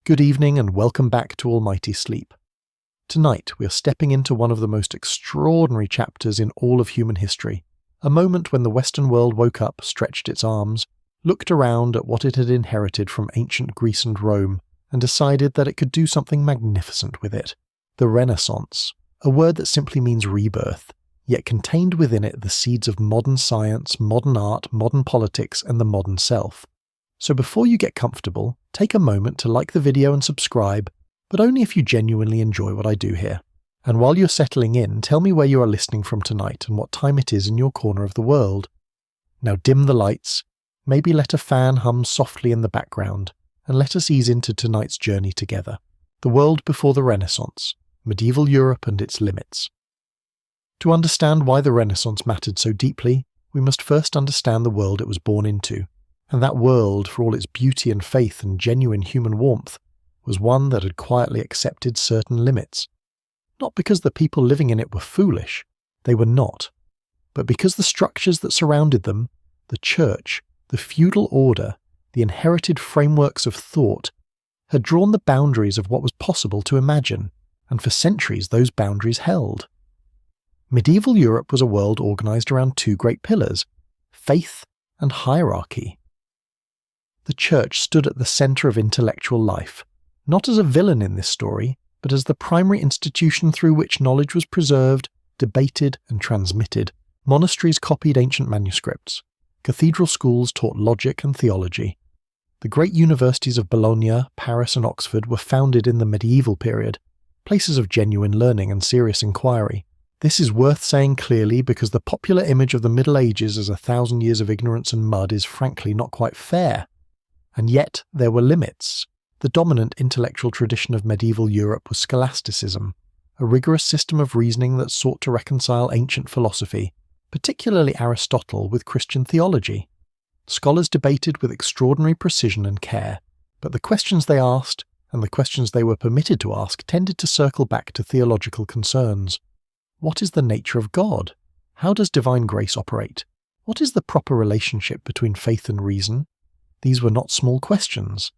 Good evening and welcome back to Almighty Sleep. Tonight we are stepping into one of the most extraordinary chapters in all of human history, a moment when the Western world woke up, stretched its arms, looked around at what it had inherited from ancient Greece and Rome, and decided that it could do something magnificent with it. The Renaissance, a word that simply means rebirth, yet contained within it the seeds of modern science, modern art, modern politics, and the modern self. So before you get comfortable, take a moment to like the video and subscribe, but only if you genuinely enjoy what I do here. And while you're settling in, tell me where you are listening from tonight and what time it is in your corner of the world. Now dim the lights, maybe let a fan hum softly in the background, and let us ease into tonight's journey together. The world before the Renaissance, medieval Europe and its limits. To understand why the Renaissance mattered so deeply, we must first understand the world it was born into. And that world, for all its beauty and faith and genuine human warmth, was one that had quietly accepted certain limits. Not because the people living in it were foolish, they were not, but because the structures that surrounded them, the church, the feudal order, the inherited frameworks of thought, had drawn the boundaries of what was possible to imagine, and for centuries those boundaries held. Medieval Europe was a world organized around two great pillars, faith and hierarchy. The church stood at the center of intellectual life, not as a villain in this story, but as the primary institution through which knowledge was preserved, debated, and transmitted. Monasteries copied ancient manuscripts. Cathedral schools taught logic and theology. The great universities of Bologna, Paris, and Oxford were founded in the medieval period, places of genuine learning and serious inquiry. This is worth saying clearly because the popular image of the Middle Ages as 1,000 years of ignorance and mud is frankly not quite fair. And yet there were limits. The dominant intellectual tradition of medieval Europe was scholasticism, a rigorous system of reasoning that sought to reconcile ancient philosophy, particularly Aristotle, with Christian theology. Scholars debated with extraordinary precision and care, but the questions they asked, and the questions they were permitted to ask, tended to circle back to theological concerns. What is the nature of God? How does divine grace operate? What is the proper relationship between faith and reason? These were not small questions,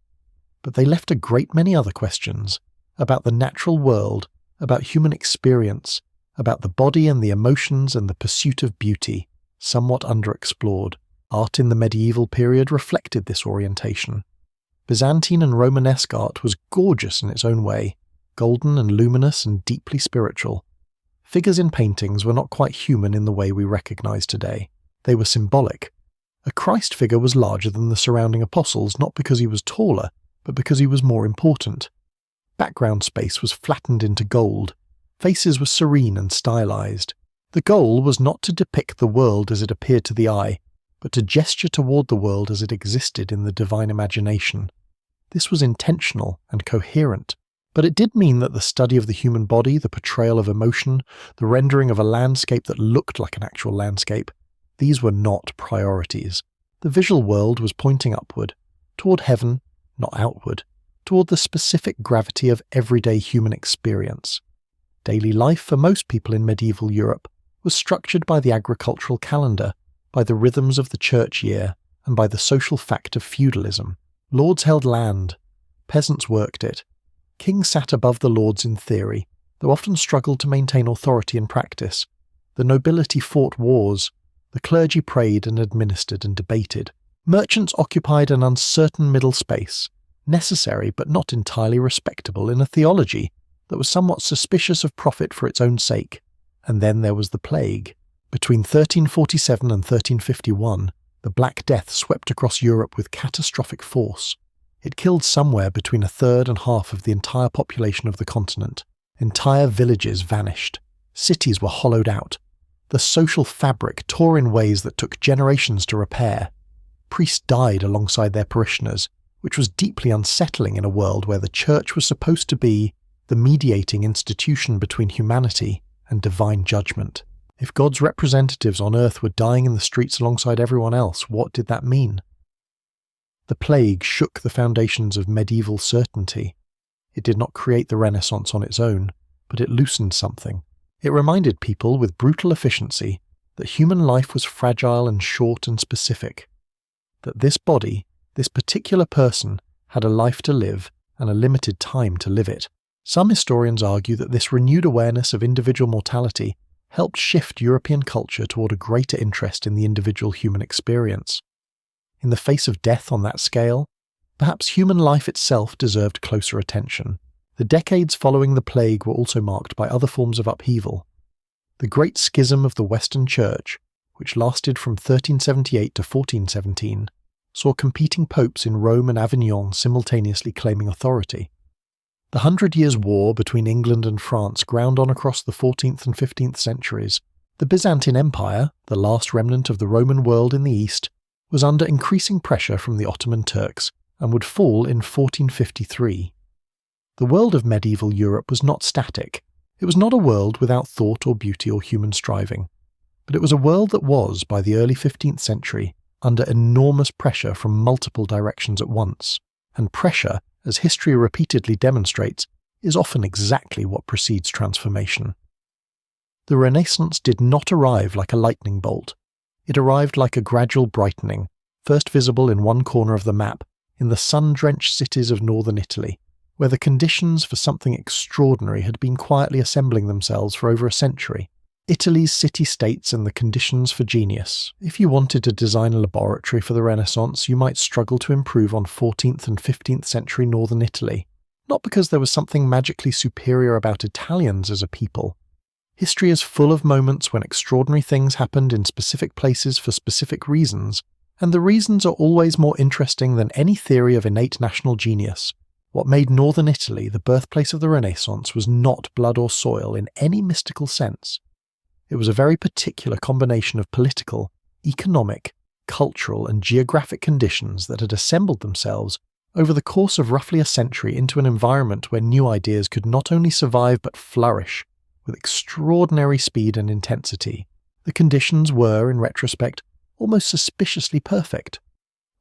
but they left a great many other questions about the natural world, about human experience, about the body and the emotions and the pursuit of beauty, somewhat underexplored. Art in the medieval period reflected this orientation. Byzantine and Romanesque art was gorgeous in its own way, golden and luminous and deeply spiritual. Figures in paintings were not quite human in the way we recognize today. They were symbolic. A Christ figure was larger than the surrounding apostles, not because he was taller, but because he was more important. Background space was flattened into gold. Faces were serene and stylized. The goal was not to depict the world as it appeared to the eye, but to gesture toward the world as it existed in the divine imagination. This was intentional and coherent, but it did mean that the study of the human body, the portrayal of emotion, the rendering of a landscape that looked like an actual landscape, these were not priorities. The visual world was pointing upward, toward heaven, not outward, toward the specific gravity of everyday human experience. Daily life for most people in medieval Europe was structured by the agricultural calendar, by the rhythms of the church year, and by the social fact of feudalism. Lords held land. Peasants worked it. Kings sat above the lords in theory, though often struggled to maintain authority in practice. The nobility fought wars. The clergy prayed and administered and debated. Merchants occupied an uncertain middle space, necessary but not entirely respectable in a theology that was somewhat suspicious of profit for its own sake. And then there was the plague. Between 1347 and 1351, the Black Death swept across Europe with catastrophic force. It killed somewhere between a third and half of the entire population of the continent. Entire villages vanished. Cities were hollowed out. The social fabric tore in ways that took generations to repair. Priests died alongside their parishioners, which was deeply unsettling in a world where the church was supposed to be the mediating institution between humanity and divine judgment. If God's representatives on earth were dying in the streets alongside everyone else, what did that mean? The plague shook the foundations of medieval certainty. It did not create the Renaissance on its own, but it loosened something. It reminded people with brutal efficiency that human life was fragile and short and specific, that this body, this particular person, had a life to live and a limited time to live it. Some historians argue that this renewed awareness of individual mortality helped shift European culture toward a greater interest in the individual human experience. In the face of death on that scale, perhaps human life itself deserved closer attention. The decades following the plague were also marked by other forms of upheaval. The Great Schism of the Western Church, which lasted from 1378 to 1417, saw competing popes in Rome and Avignon simultaneously claiming authority. The 100 Years' War between England and France ground on across the 14th and 15th centuries. The Byzantine Empire, the last remnant of the Roman world in the east, was under increasing pressure from the Ottoman Turks and would fall in 1453. The world of medieval Europe was not static. It was not a world without thought or beauty or human striving. But it was a world that was, by the early 15th century, under enormous pressure from multiple directions at once. And pressure, as history repeatedly demonstrates, is often exactly what precedes transformation. The Renaissance did not arrive like a lightning bolt. It arrived like a gradual brightening, first visible in one corner of the map, in the sun-drenched cities of northern Italy, where the conditions for something extraordinary had been quietly assembling themselves for over a century. Italy's city-states and the conditions for genius. If you wanted to design a laboratory for the Renaissance, you might struggle to improve on 14th and 15th century northern Italy, not because there was something magically superior about Italians as a people. History is full of moments when extraordinary things happened in specific places for specific reasons, and the reasons are always more interesting than any theory of innate national genius. What made northern Italy the birthplace of the Renaissance was not blood or soil in any mystical sense. It was a very particular combination of political, economic, cultural, and geographic conditions that had assembled themselves over the course of roughly a century into an environment where new ideas could not only survive but flourish with extraordinary speed and intensity. The conditions were, in retrospect, almost suspiciously perfect,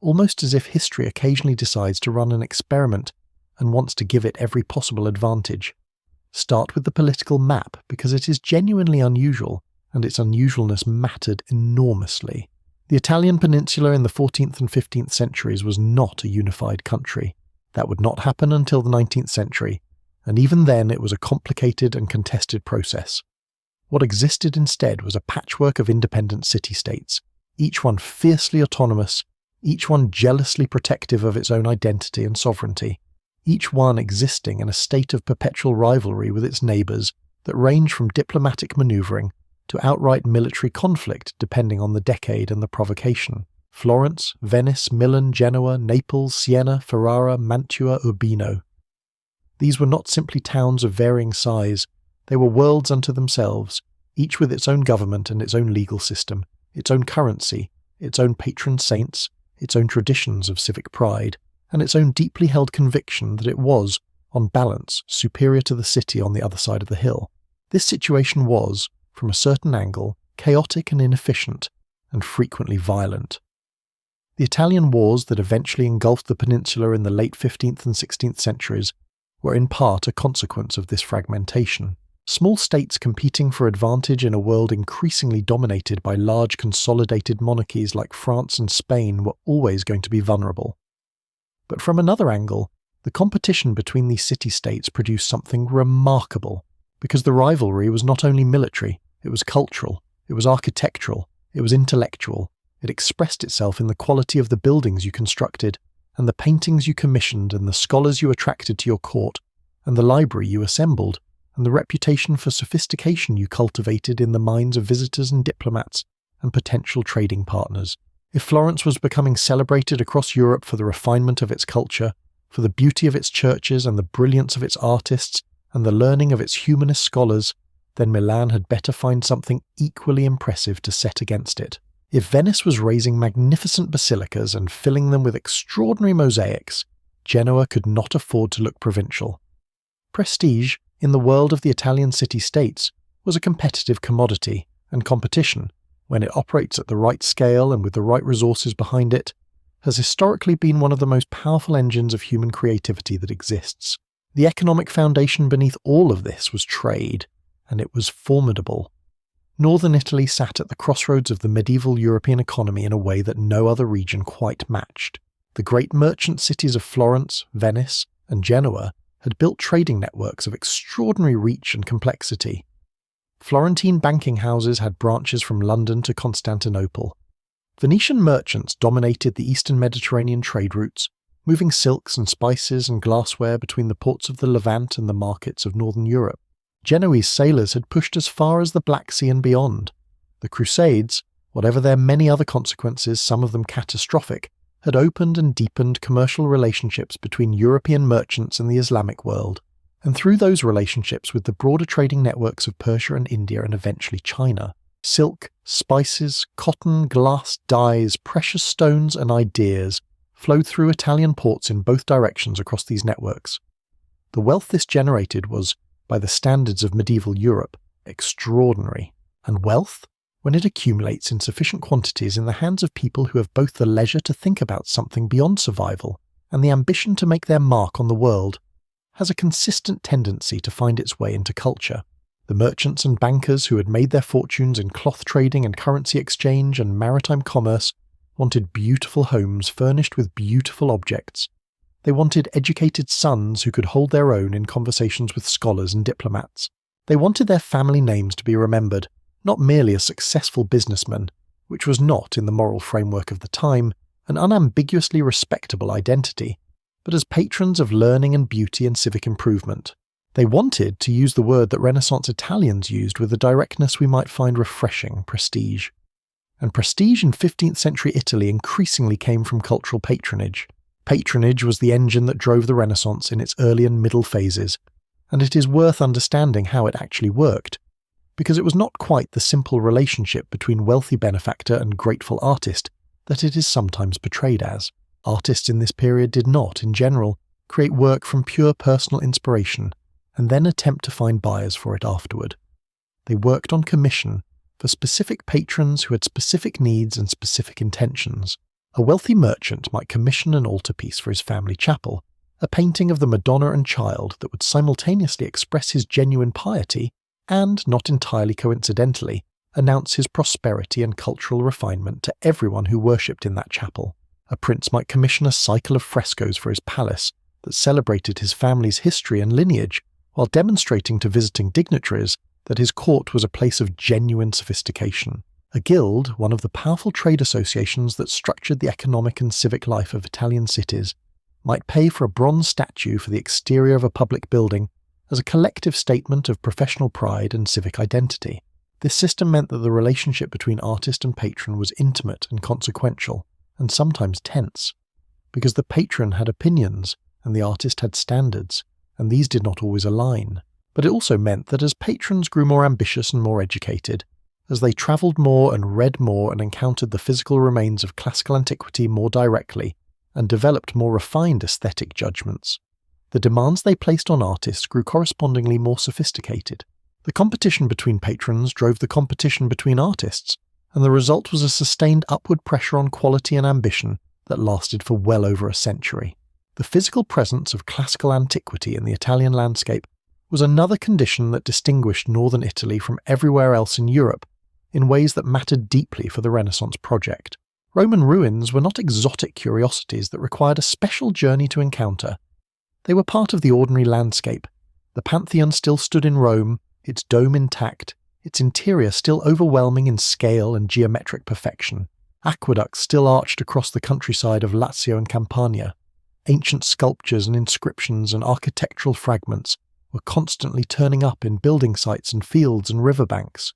almost as if history occasionally decides to run an experiment and wants to give it every possible advantage. Start with the political map because it is genuinely unusual, and its unusualness mattered enormously. The Italian peninsula in the 14th and 15th centuries was not a unified country. That would not happen until the 19th century, and even then it was a complicated and contested process. What existed instead was a patchwork of independent city-states, each one fiercely autonomous, each one jealously protective of its own identity and sovereignty, each one existing in a state of perpetual rivalry with its neighbours that range from diplomatic manoeuvring to outright military conflict depending on the decade and the provocation. Florence, Venice, Milan, Genoa, Naples, Siena, Ferrara, Mantua, Urbino. These were not simply towns of varying size, they were worlds unto themselves, each with its own government and its own legal system, its own currency, its own patron saints, its own traditions of civic pride, and its own deeply held conviction that it was, on balance, superior to the city on the other side of the hill. This situation was, from a certain angle, chaotic and inefficient, and frequently violent. The Italian wars that eventually engulfed the peninsula in the late 15th and 16th centuries were in part a consequence of this fragmentation. Small states competing for advantage in a world increasingly dominated by large consolidated monarchies like France and Spain were always going to be vulnerable. But from another angle, the competition between these city-states produced something remarkable, because the rivalry was not only military, it was cultural, it was architectural, it was intellectual. It expressed itself in the quality of the buildings you constructed, and the paintings you commissioned, and the scholars you attracted to your court, and the library you assembled, and the reputation for sophistication you cultivated in the minds of visitors and diplomats and potential trading partners. If Florence was becoming celebrated across Europe for the refinement of its culture, for the beauty of its churches and the brilliance of its artists and the learning of its humanist scholars, then Milan had better find something equally impressive to set against it. If Venice was raising magnificent basilicas and filling them with extraordinary mosaics, Genoa could not afford to look provincial. Prestige, in the world of the Italian city-states, was a competitive commodity, and competition, when it operates at the right scale and with the right resources behind it, has historically been one of the most powerful engines of human creativity that exists. The economic foundation beneath all of this was trade, and it was formidable. Northern Italy sat at the crossroads of the medieval European economy in a way that no other region quite matched. The great merchant cities of Florence, Venice, and Genoa had built trading networks of extraordinary reach and complexity. Florentine banking houses had branches from London to Constantinople. Venetian merchants dominated the eastern Mediterranean trade routes, moving silks and spices and glassware between the ports of the Levant and the markets of northern Europe. Genoese sailors had pushed as far as the Black Sea and beyond. The Crusades, whatever their many other consequences, some of them catastrophic, had opened and deepened commercial relationships between European merchants and the Islamic world, and through those relationships with the broader trading networks of Persia and India and eventually China, silk, spices, cotton, glass, dyes, precious stones and ideas flowed through Italian ports in both directions across these networks. The wealth this generated was, by the standards of medieval Europe, extraordinary. And wealth, when it accumulates in sufficient quantities in the hands of people who have both the leisure to think about something beyond survival and the ambition to make their mark on the world, has a consistent tendency to find its way into culture. The merchants and bankers who had made their fortunes in cloth trading and currency exchange and maritime commerce wanted beautiful homes furnished with beautiful objects. They wanted educated sons who could hold their own in conversations with scholars and diplomats. They wanted their family names to be remembered, not merely as successful businessmen, which was not, in the moral framework of the time, an unambiguously respectable identity, but as patrons of learning and beauty and civic improvement. They wanted, to use the word that Renaissance Italians used with a directness we might find refreshing, prestige. And prestige in 15th century Italy increasingly came from cultural patronage. Patronage was the engine that drove the Renaissance in its early and middle phases, and it is worth understanding how it actually worked, because it was not quite the simple relationship between wealthy benefactor and grateful artist that it is sometimes portrayed as. Artists in this period did not, in general, create work from pure personal inspiration and then attempt to find buyers for it afterward. They worked on commission for specific patrons who had specific needs and specific intentions. A wealthy merchant might commission an altarpiece for his family chapel, a painting of the Madonna and Child that would simultaneously express his genuine piety and, not entirely coincidentally, announce his prosperity and cultural refinement to everyone who worshipped in that chapel. A prince might commission a cycle of frescoes for his palace that celebrated his family's history and lineage, while demonstrating to visiting dignitaries that his court was a place of genuine sophistication. A guild, one of the powerful trade associations that structured the economic and civic life of Italian cities, might pay for a bronze statue for the exterior of a public building as a collective statement of professional pride and civic identity. This system meant that the relationship between artist and patron was intimate and consequential, and sometimes tense, because the patron had opinions and the artist had standards, and these did not always align. But it also meant that as patrons grew more ambitious and more educated, as they travelled more and read more and encountered the physical remains of classical antiquity more directly, and developed more refined aesthetic judgments, the demands they placed on artists grew correspondingly more sophisticated. The competition between patrons drove the competition between artists, and the result was a sustained upward pressure on quality and ambition that lasted for well over a century. The physical presence of classical antiquity in the Italian landscape was another condition that distinguished northern Italy from everywhere else in Europe in ways that mattered deeply for the Renaissance project. Roman ruins were not exotic curiosities that required a special journey to encounter. They were part of the ordinary landscape. The Pantheon still stood in Rome, its dome intact, its interior still overwhelming in scale and geometric perfection. Aqueducts still arched across the countryside of Lazio and Campania. Ancient sculptures and inscriptions and architectural fragments were constantly turning up in building sites and fields and riverbanks.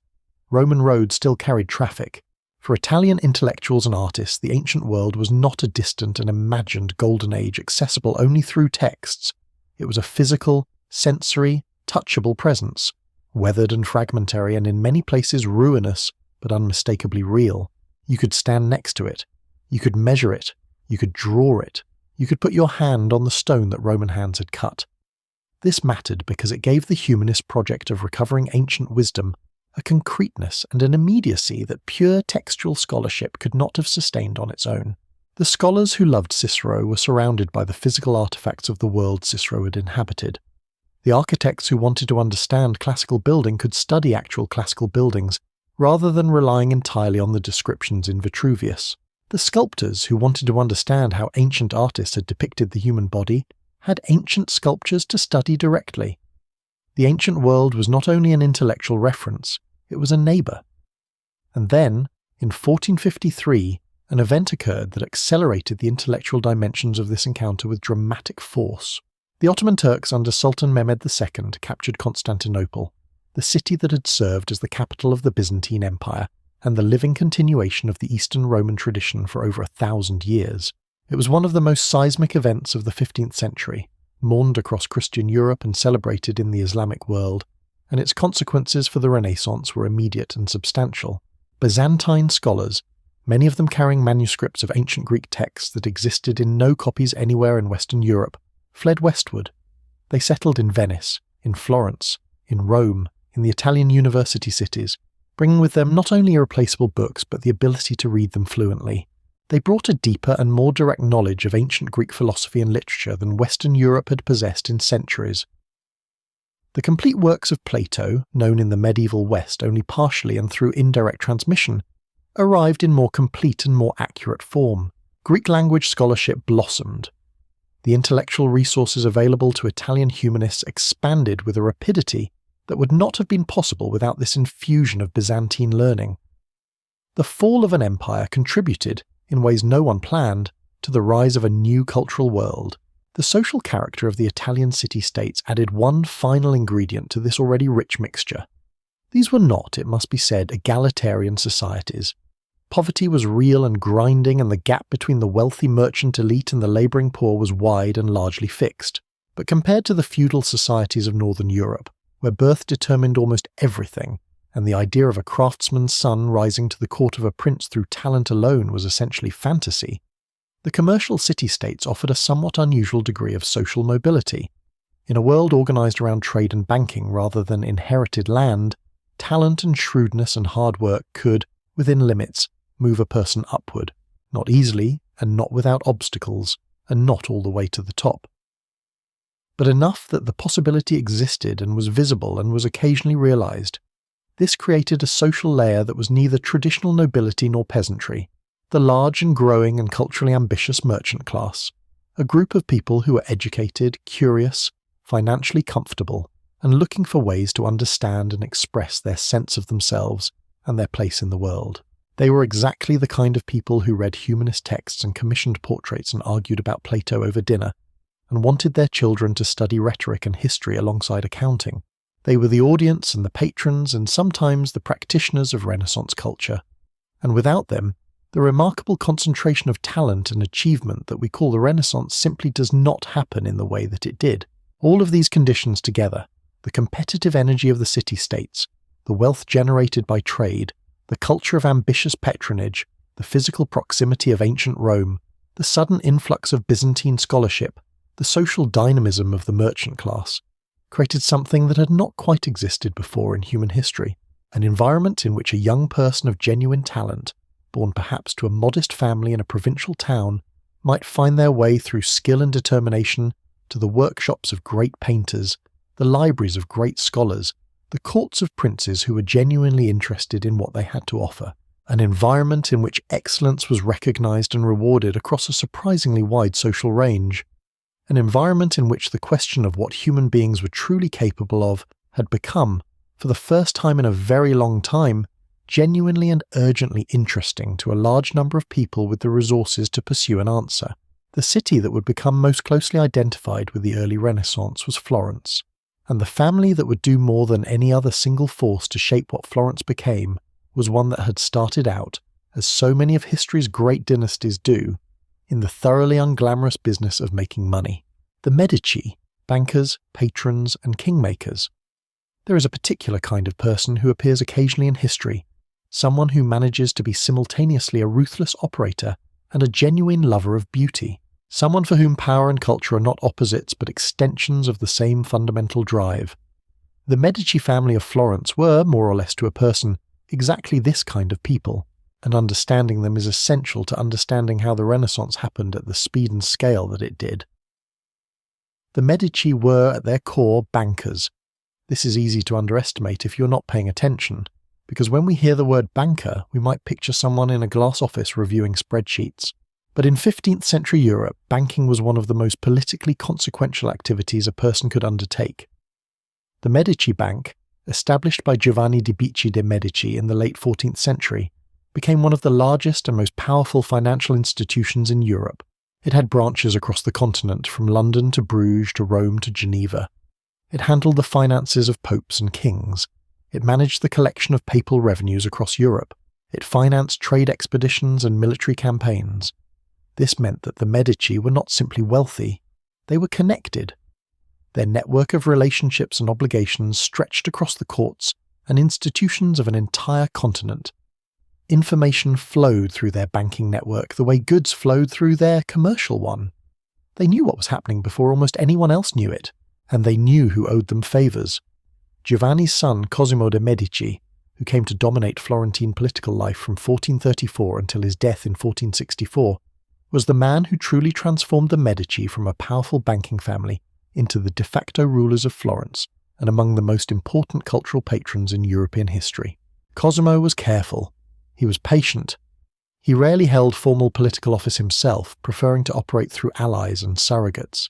Roman roads still carried traffic. For Italian intellectuals and artists, the ancient world was not a distant and imagined golden age accessible only through texts. It was a physical, sensory, touchable presence, weathered and fragmentary and in many places ruinous, but unmistakably real. You could stand next to it. You could measure it. You could draw it. You could put your hand on the stone that Roman hands had cut. This mattered because it gave the humanist project of recovering ancient wisdom a concreteness and an immediacy that pure textual scholarship could not have sustained on its own. The scholars who loved Cicero were surrounded by the physical artifacts of the world Cicero had inhabited. The architects who wanted to understand classical building could study actual classical buildings, rather than relying entirely on the descriptions in Vitruvius. The sculptors who wanted to understand how ancient artists had depicted the human body had ancient sculptures to study directly. The ancient world was not only an intellectual reference, it was a neighbour. And then, in 1453, an event occurred that accelerated the intellectual dimensions of this encounter with dramatic force. The Ottoman Turks under Sultan Mehmed II captured Constantinople, the city that had served as the capital of the Byzantine Empire and the living continuation of the Eastern Roman tradition for over 1,000 years. It was one of the most seismic events of the 15th century, mourned across Christian Europe and celebrated in the Islamic world, and its consequences for the Renaissance were immediate and substantial. Byzantine scholars, many of them carrying manuscripts of ancient Greek texts that existed in no copies anywhere in Western Europe, fled westward. They settled in Venice, in Florence, in Rome, in the Italian university cities, bringing with them not only irreplaceable books but the ability to read them fluently. They brought a deeper and more direct knowledge of ancient Greek philosophy and literature than Western Europe had possessed in centuries. The complete works of Plato, known in the medieval West only partially and through indirect transmission, arrived in more complete and more accurate form. Greek language scholarship blossomed. The intellectual resources available to Italian humanists expanded with a rapidity that would not have been possible without this infusion of Byzantine learning. The fall of an empire contributed, in ways no one planned, to the rise of a new cultural world. The social character of the Italian city-states added one final ingredient to this already rich mixture. These were not, it must be said, egalitarian societies. Poverty was real and grinding, and the gap between the wealthy merchant elite and the labouring poor was wide and largely fixed. But compared to the feudal societies of Northern Europe, where birth determined almost everything, and the idea of a craftsman's son rising to the court of a prince through talent alone was essentially fantasy, the commercial city-states offered a somewhat unusual degree of social mobility. In a world organised around trade and banking rather than inherited land, talent and shrewdness and hard work could, within limits, move a person upward, not easily and not without obstacles, and not all the way to the top. But enough that the possibility existed and was visible and was occasionally realised. This created a social layer that was neither traditional nobility nor peasantry, the large and growing and culturally ambitious merchant class, a group of people who were educated, curious, financially comfortable, and looking for ways to understand and express their sense of themselves and their place in the world. They were exactly the kind of people who read humanist texts and commissioned portraits and argued about Plato over dinner, and wanted their children to study rhetoric and history alongside accounting. They were the audience and the patrons and sometimes the practitioners of Renaissance culture, and without them, the remarkable concentration of talent and achievement that we call the Renaissance simply does not happen in the way that it did. All of these conditions together, the competitive energy of the city-states, the wealth generated by trade, the culture of ambitious patronage, the physical proximity of ancient Rome, the sudden influx of Byzantine scholarship, the social dynamism of the merchant class, created something that had not quite existed before in human history, an environment in which a young person of genuine talent, born perhaps to a modest family in a provincial town, might find their way through skill and determination to the workshops of great painters, the libraries of great scholars, the courts of princes who were genuinely interested in what they had to offer, an environment in which excellence was recognised and rewarded across a surprisingly wide social range, an environment in which the question of what human beings were truly capable of had become, for the first time in a very long time, genuinely and urgently interesting to a large number of people with the resources to pursue an answer. The city that would become most closely identified with the early Renaissance was Florence, and the family that would do more than any other single force to shape what Florence became was one that had started out, as so many of history's great dynasties do, in the thoroughly unglamorous business of making money. The Medici, bankers, patrons, and kingmakers. There is a particular kind of person who appears occasionally in history, someone who manages to be simultaneously a ruthless operator and a genuine lover of beauty, someone for whom power and culture are not opposites but extensions of the same fundamental drive. The Medici family of Florence were, more or less to a person, exactly this kind of people, and understanding them is essential to understanding how the Renaissance happened at the speed and scale that it did. The Medici were, at their core, bankers. This is easy to underestimate if you're not paying attention, because when we hear the word banker, we might picture someone in a glass office reviewing spreadsheets. But in 15th century Europe, banking was one of the most politically consequential activities a person could undertake. The Medici Bank, established by Giovanni di Bicci de' Medici in the late 14th century, became one of the largest and most powerful financial institutions in Europe. It had branches across the continent, from London to Bruges to Rome to Geneva. It handled the finances of popes and kings. It managed the collection of papal revenues across Europe. It financed trade expeditions and military campaigns. This meant that the Medici were not simply wealthy, they were connected. Their network of relationships and obligations stretched across the courts and institutions of an entire continent. Information flowed through their banking network the way goods flowed through their commercial one. They knew what was happening before almost anyone else knew it, and they knew who owed them favours. Giovanni's son Cosimo de' Medici, who came to dominate Florentine political life from 1434 until his death in 1464, was the man who truly transformed the Medici from a powerful banking family into the de facto rulers of Florence and among the most important cultural patrons in European history. Cosimo was careful. He was patient. He rarely held formal political office himself, preferring to operate through allies and surrogates.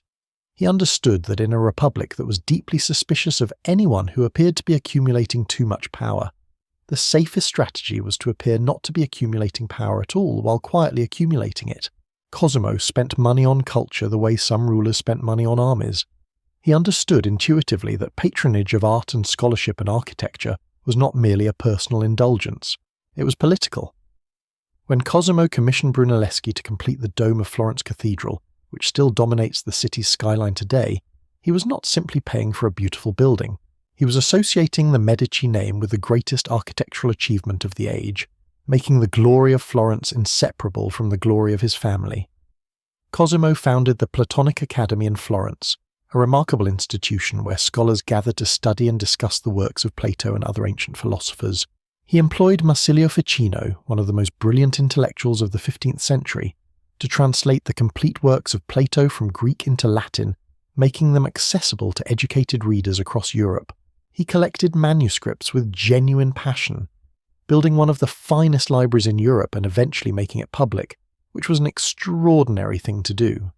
He understood that in a republic that was deeply suspicious of anyone who appeared to be accumulating too much power, the safest strategy was to appear not to be accumulating power at all while quietly accumulating it. Cosimo spent money on culture the way some rulers spent money on armies. He understood intuitively that patronage of art and scholarship and architecture was not merely a personal indulgence. It was political. When Cosimo commissioned Brunelleschi to complete the dome of Florence Cathedral, which still dominates the city's skyline today, he was not simply paying for a beautiful building. He was associating the Medici name with the greatest architectural achievement of the age, making the glory of Florence inseparable from the glory of his family. Cosimo founded the Platonic Academy in Florence, a remarkable institution where scholars gathered to study and discuss the works of Plato and other ancient philosophers. He employed Marsilio Ficino, one of the most brilliant intellectuals of the 15th century, to translate the complete works of Plato from Greek into Latin, making them accessible to educated readers across Europe. He collected manuscripts with genuine passion, building one of the finest libraries in Europe and eventually making it public, which was an extraordinary thing to do.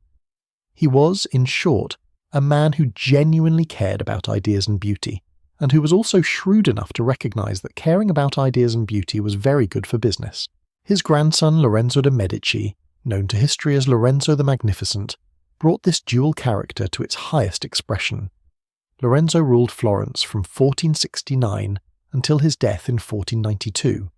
He was, in short, a man who genuinely cared about ideas and beauty, and who was also shrewd enough to recognize that caring about ideas and beauty was very good for business. His grandson Lorenzo de' Medici, known to history as Lorenzo the Magnificent, brought this dual character to its highest expression. Lorenzo ruled Florence from 1469 until his death in 1492,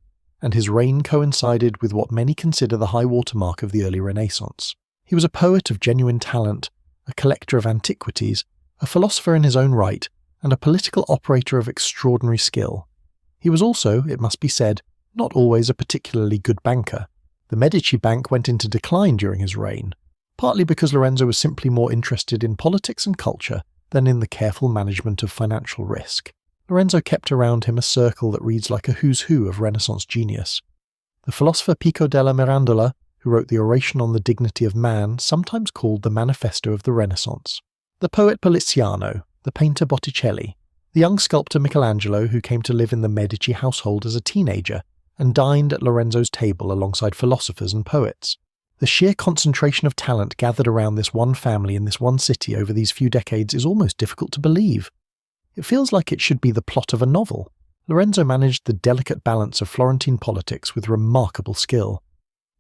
and his reign coincided with what many consider the high watermark of the early Renaissance. He was a poet of genuine talent, a collector of antiquities, a philosopher in his own right, and a political operator of extraordinary skill. He was also, it must be said, not always a particularly good banker. The Medici Bank went into decline during his reign, partly because Lorenzo was simply more interested in politics and culture than in the careful management of financial risk. Lorenzo kept around him a circle that reads like a who's who of Renaissance genius. The philosopher Pico della Mirandola, who wrote the Oration on the Dignity of Man, sometimes called the Manifesto of the Renaissance. The poet Poliziano, the painter Botticelli, the young sculptor Michelangelo, who came to live in the Medici household as a teenager and dined at Lorenzo's table alongside philosophers and poets. The sheer concentration of talent gathered around this one family in this one city over these few decades is almost difficult to believe. It feels like it should be the plot of a novel. Lorenzo managed the delicate balance of Florentine politics with remarkable skill.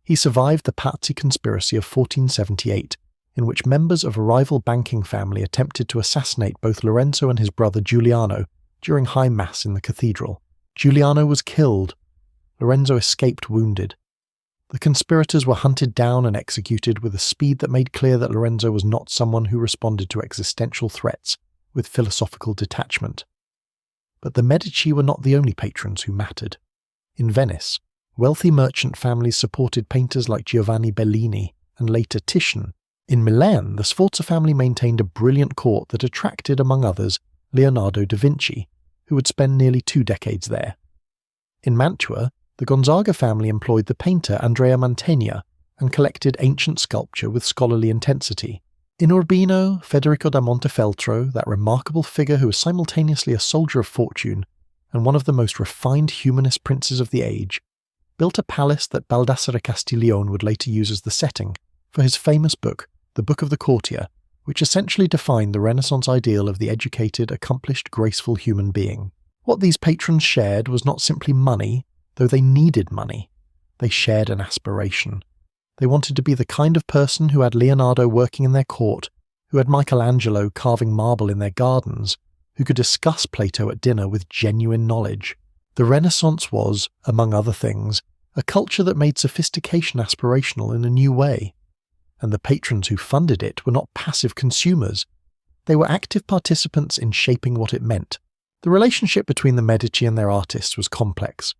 He survived the Pazzi conspiracy of 1478, in which members of a rival banking family attempted to assassinate both Lorenzo and his brother Giuliano during High Mass in the cathedral. Giuliano was killed. Lorenzo escaped wounded. The conspirators were hunted down and executed with a speed that made clear that Lorenzo was not someone who responded to existential threats with philosophical detachment. But the Medici were not the only patrons who mattered. In Venice, wealthy merchant families supported painters like Giovanni Bellini and later Titian. In Milan, the Sforza family maintained a brilliant court that attracted, among others, Leonardo da Vinci, who would spend nearly 2 decades there. In Mantua, the Gonzaga family employed the painter Andrea Mantegna and collected ancient sculpture with scholarly intensity. In Urbino, Federico da Montefeltro, that remarkable figure who was simultaneously a soldier of fortune and one of the most refined humanist princes of the age, built a palace that Baldassare Castiglione would later use as the setting for his famous book, The Book of the Courtier, which essentially defined the Renaissance ideal of the educated, accomplished, graceful human being. What these patrons shared was not simply money, though they needed money. They shared an aspiration. They wanted to be the kind of person who had Leonardo working in their court, who had Michelangelo carving marble in their gardens, who could discuss Plato at dinner with genuine knowledge. The Renaissance was, among other things, a culture that made sophistication aspirational in a new way. And the patrons who funded it were not passive consumers. They were active participants in shaping what it meant. The relationship between the Medici and their artists was complex.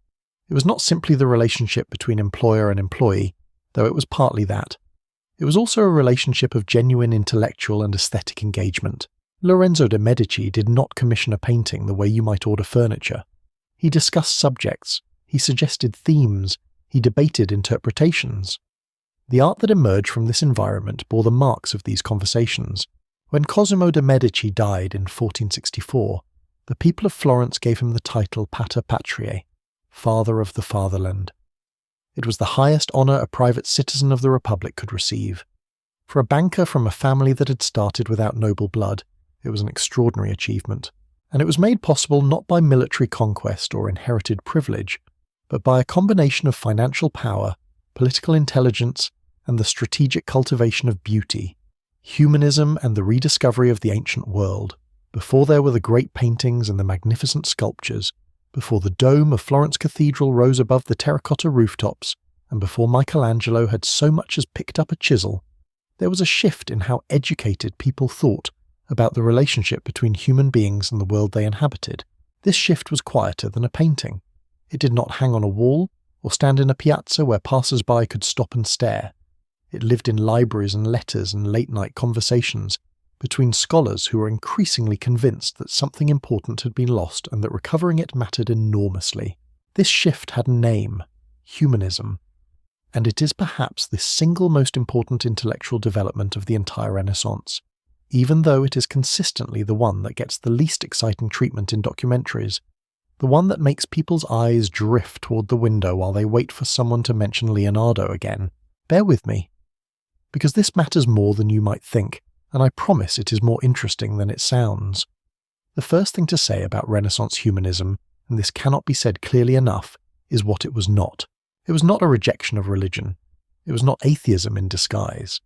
It was not simply the relationship between employer and employee, though it was partly that. It was also a relationship of genuine intellectual and aesthetic engagement. Lorenzo de' Medici did not commission a painting the way you might order furniture. He discussed subjects, he suggested themes, he debated interpretations. The art that emerged from this environment bore the marks of these conversations. When Cosimo de' Medici died in 1464, the people of Florence gave him the title Pater Patriae, Father of the Fatherland. It was the highest honour a private citizen of the Republic could receive. For a banker from a family that had started without noble blood, it was an extraordinary achievement, and it was made possible not by military conquest or inherited privilege, but by a combination of financial power, political intelligence, and the strategic cultivation of beauty, humanism and the rediscovery of the ancient world, before there were the great paintings and the magnificent sculptures, before the dome of Florence Cathedral rose above the terracotta rooftops, and before Michelangelo had so much as picked up a chisel, there was a shift in how educated people thought about the relationship between human beings and the world they inhabited. This shift was quieter than a painting. It did not hang on a wall or stand in a piazza where passers-by could stop and stare. It lived in libraries and letters and late-night conversations between scholars who were increasingly convinced that something important had been lost and that recovering it mattered enormously. This shift had a name: humanism. And it is perhaps the single most important intellectual development of the entire Renaissance, even though it is consistently the one that gets the least exciting treatment in documentaries, the one that makes people's eyes drift toward the window while they wait for someone to mention Leonardo again. Bear with me, because this matters more than you might think, and I promise it is more interesting than it sounds. The first thing to say about Renaissance humanism, and this cannot be said clearly enough, is what it was not. It was not a rejection of religion. It was not atheism in disguise.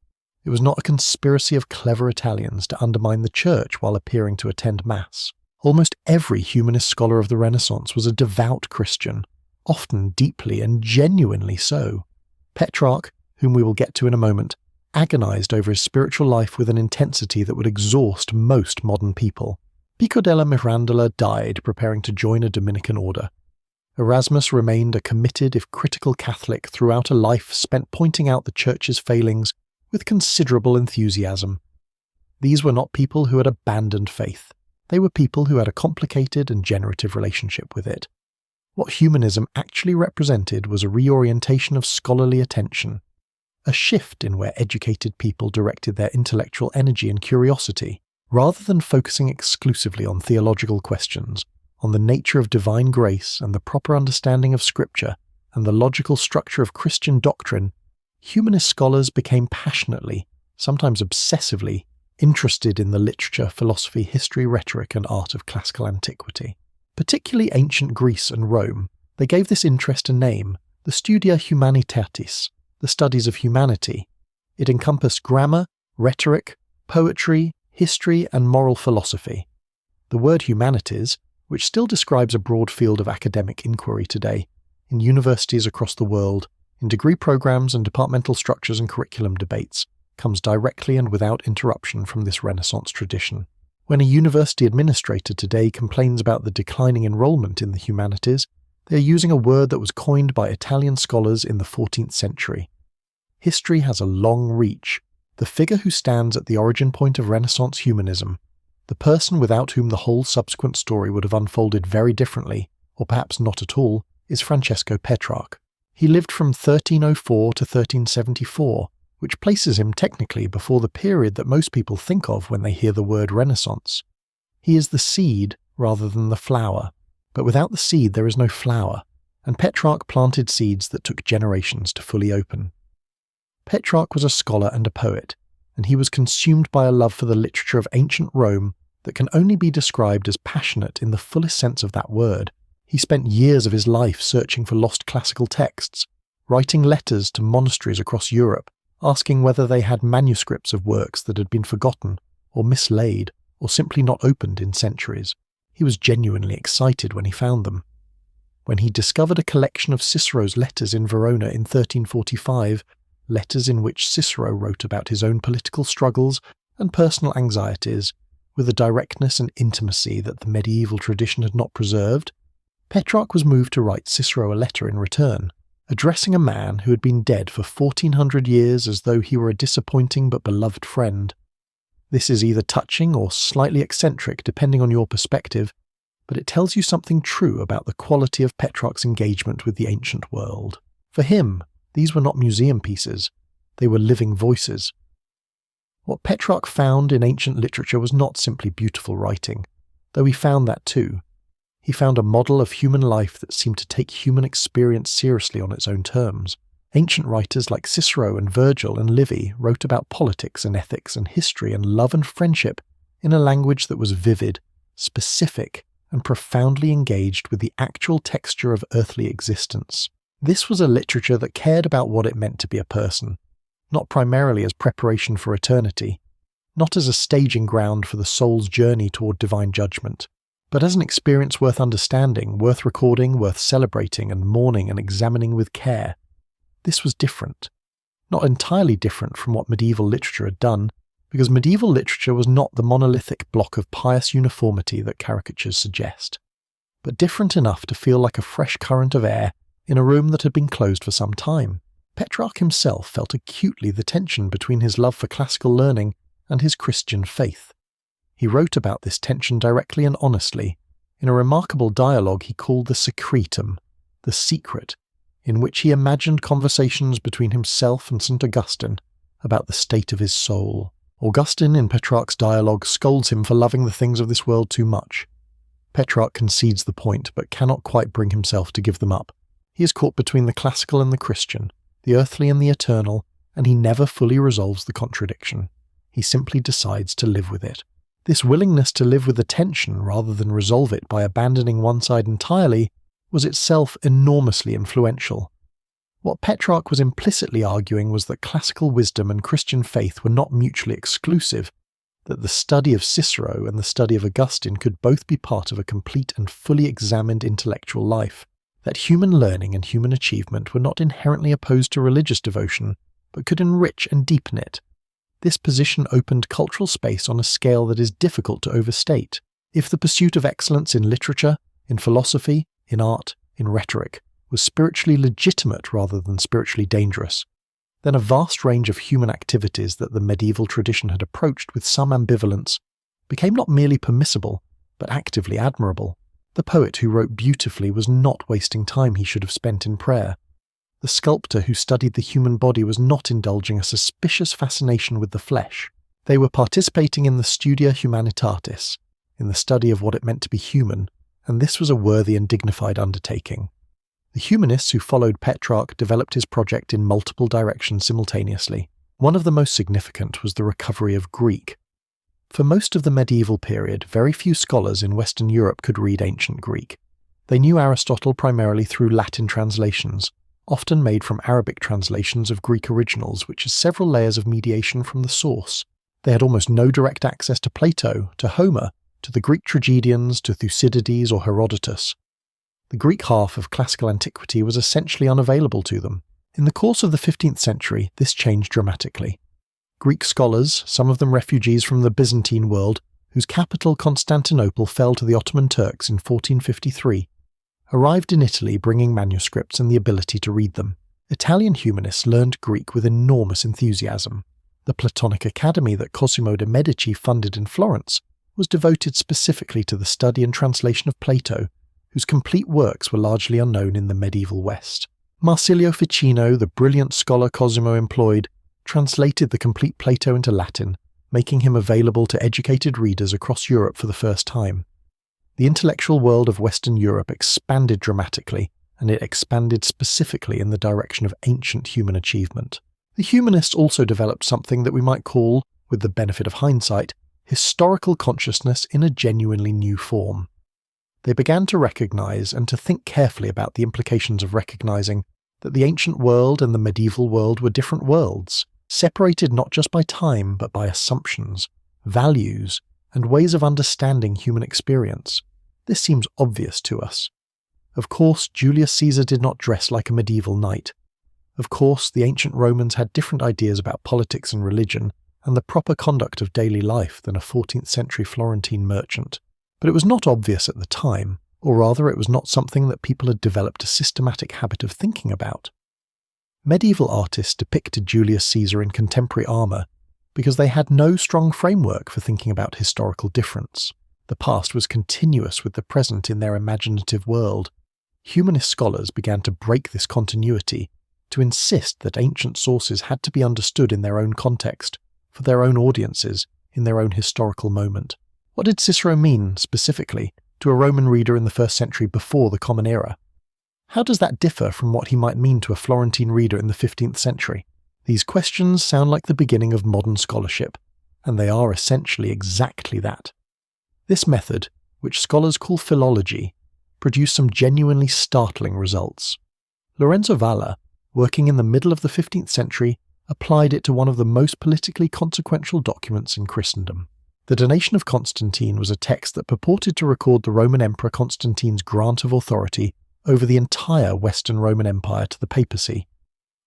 It was not a conspiracy of clever Italians to undermine the church while appearing to attend Mass. Almost every humanist scholar of the Renaissance was a devout Christian, often deeply and genuinely so. Petrarch, whom we will get to in a moment, agonized over his spiritual life with an intensity that would exhaust most modern people. Pico della Mirandola died preparing to join a Dominican order. Erasmus remained a committed, if critical, Catholic throughout a life spent pointing out the Church's failings with considerable enthusiasm. These were not people who had abandoned faith. They were people who had a complicated and generative relationship with it. What humanism actually represented was a reorientation of scholarly attention, a shift in where educated people directed their intellectual energy and curiosity, rather than focusing exclusively on theological questions, on the nature of divine grace and the proper understanding of Scripture and the logical structure of Christian doctrine. Humanist scholars became passionately, sometimes obsessively, interested in the literature, philosophy, history, rhetoric, and art of classical antiquity. Particularly ancient Greece and Rome, they gave this interest a name, the Studia Humanitatis, the studies of humanity. It encompassed grammar, rhetoric, poetry, history, and moral philosophy. The word humanities, which still describes a broad field of academic inquiry today, in universities across the world, in degree programs and departmental structures and curriculum debates, comes directly and without interruption from this Renaissance tradition. When a university administrator today complains about the declining enrollment in the humanities, they are using a word that was coined by Italian scholars in the 14th century. History has a long reach. The figure who stands at the origin point of Renaissance humanism, the person without whom the whole subsequent story would have unfolded very differently, or perhaps not at all, is Francesco Petrarch. He lived from 1304 to 1374, which places him technically before the period that most people think of when they hear the word Renaissance. He is the seed rather than the flower, but without the seed there is no flower, and Petrarch planted seeds that took generations to fully open. Petrarch was a scholar and a poet, and he was consumed by a love for the literature of ancient Rome that can only be described as passionate in the fullest sense of that word. He spent years of his life searching for lost classical texts, writing letters to monasteries across Europe, asking whether they had manuscripts of works that had been forgotten, or mislaid, or simply not opened in centuries. He was genuinely excited when he found them. When he discovered a collection of Cicero's letters in Verona in 1345, letters in which Cicero wrote about his own political struggles and personal anxieties with a directness and intimacy that the medieval tradition had not preserved, Petrarch was moved to write Cicero a letter in return, addressing a man who had been dead for 1400 years as though he were a disappointing but beloved friend. This is either touching or slightly eccentric depending on your perspective, but it tells you something true about the quality of Petrarch's engagement with the ancient world. For him, these were not museum pieces, they were living voices. What Petrarch found in ancient literature was not simply beautiful writing, though he found that too. He found a model of human life that seemed to take human experience seriously on its own terms. Ancient writers like Cicero and Virgil and Livy wrote about politics and ethics and history and love and friendship in a language that was vivid, specific, and profoundly engaged with the actual texture of earthly existence. This was a literature that cared about what it meant to be a person, not primarily as preparation for eternity, not as a staging ground for the soul's journey toward divine judgment, but as an experience worth understanding, worth recording, worth celebrating and mourning and examining with care. This was different. Not entirely different from what medieval literature had done, because medieval literature was not the monolithic block of pious uniformity that caricatures suggest, but different enough to feel like a fresh current of air in a room that had been closed for some time. Petrarch himself felt acutely the tension between his love for classical learning and his Christian faith. He wrote about this tension directly and honestly, in a remarkable dialogue he called the Secretum, the secret, in which he imagined conversations between himself and St. Augustine about the state of his soul. Augustine in Petrarch's dialogue scolds him for loving the things of this world too much. Petrarch concedes the point but cannot quite bring himself to give them up. He is caught between the classical and the Christian, the earthly and the eternal, and he never fully resolves the contradiction. He simply decides to live with it. This willingness to live with the tension rather than resolve it by abandoning one side entirely was itself enormously influential. What Petrarch was implicitly arguing was that classical wisdom and Christian faith were not mutually exclusive, that the study of Cicero and the study of Augustine could both be part of a complete and fully examined intellectual life, that human learning and human achievement were not inherently opposed to religious devotion, but could enrich and deepen it. This position opened cultural space on a scale that is difficult to overstate. If the pursuit of excellence in literature, in philosophy, in art, in rhetoric, was spiritually legitimate rather than spiritually dangerous, then a vast range of human activities that the medieval tradition had approached with some ambivalence became not merely permissible, but actively admirable. The poet who wrote beautifully was not wasting time he should have spent in prayer. The sculptor who studied the human body was not indulging a suspicious fascination with the flesh. They were participating in the studia humanitatis, in the study of what it meant to be human, and this was a worthy and dignified undertaking. The humanists who followed Petrarch developed his project in multiple directions simultaneously. One of the most significant was the recovery of Greek. For most of the medieval period, very few scholars in Western Europe could read ancient Greek. They knew Aristotle primarily through Latin translations, often made from Arabic translations of Greek originals, which is several layers of mediation from the source. They had almost no direct access to Plato, to Homer, to the Greek tragedians, to Thucydides or Herodotus. The Greek half of classical antiquity was essentially unavailable to them. In the course of the 15th century, this changed dramatically. Greek scholars, some of them refugees from the Byzantine world, whose capital Constantinople fell to the Ottoman Turks in 1453, arrived in Italy bringing manuscripts and the ability to read them. Italian humanists learned Greek with enormous enthusiasm. The Platonic Academy that Cosimo de' Medici funded in Florence was devoted specifically to the study and translation of Plato, whose complete works were largely unknown in the medieval West. Marsilio Ficino, the brilliant scholar Cosimo employed, translated the complete Plato into Latin, making him available to educated readers across Europe for the first time. The intellectual world of Western Europe expanded dramatically, and it expanded specifically in the direction of ancient human achievement. The humanists also developed something that we might call, with the benefit of hindsight, historical consciousness in a genuinely new form. They began to recognize and to think carefully about the implications of recognizing that the ancient world and the medieval world were different worlds, separated not just by time but by assumptions, values, and ways of understanding human experience. This seems obvious to us. Of course, Julius Caesar did not dress like a medieval knight. Of course, the ancient Romans had different ideas about politics and religion and the proper conduct of daily life than a 14th century Florentine merchant. But it was not obvious at the time, or rather it was not something that people had developed a systematic habit of thinking about. Medieval artists depicted Julius Caesar in contemporary armour because they had no strong framework for thinking about historical difference. The past was continuous with the present in their imaginative world. Humanist scholars began to break this continuity, to insist that ancient sources had to be understood in their own context, for their own audiences, in their own historical moment. What did Cicero mean, specifically, to a Roman reader in the 1st century before the Common Era? How does that differ from what he might mean to a Florentine reader in the 15th century? These questions sound like the beginning of modern scholarship, and they are essentially exactly that. This method, which scholars call philology, produced some genuinely startling results. Lorenzo Valla, working in the middle of the 15th century, applied it to one of the most politically consequential documents in Christendom. The Donation of Constantine was a text that purported to record the Roman Emperor Constantine's grant of authority over the entire Western Roman Empire to the papacy.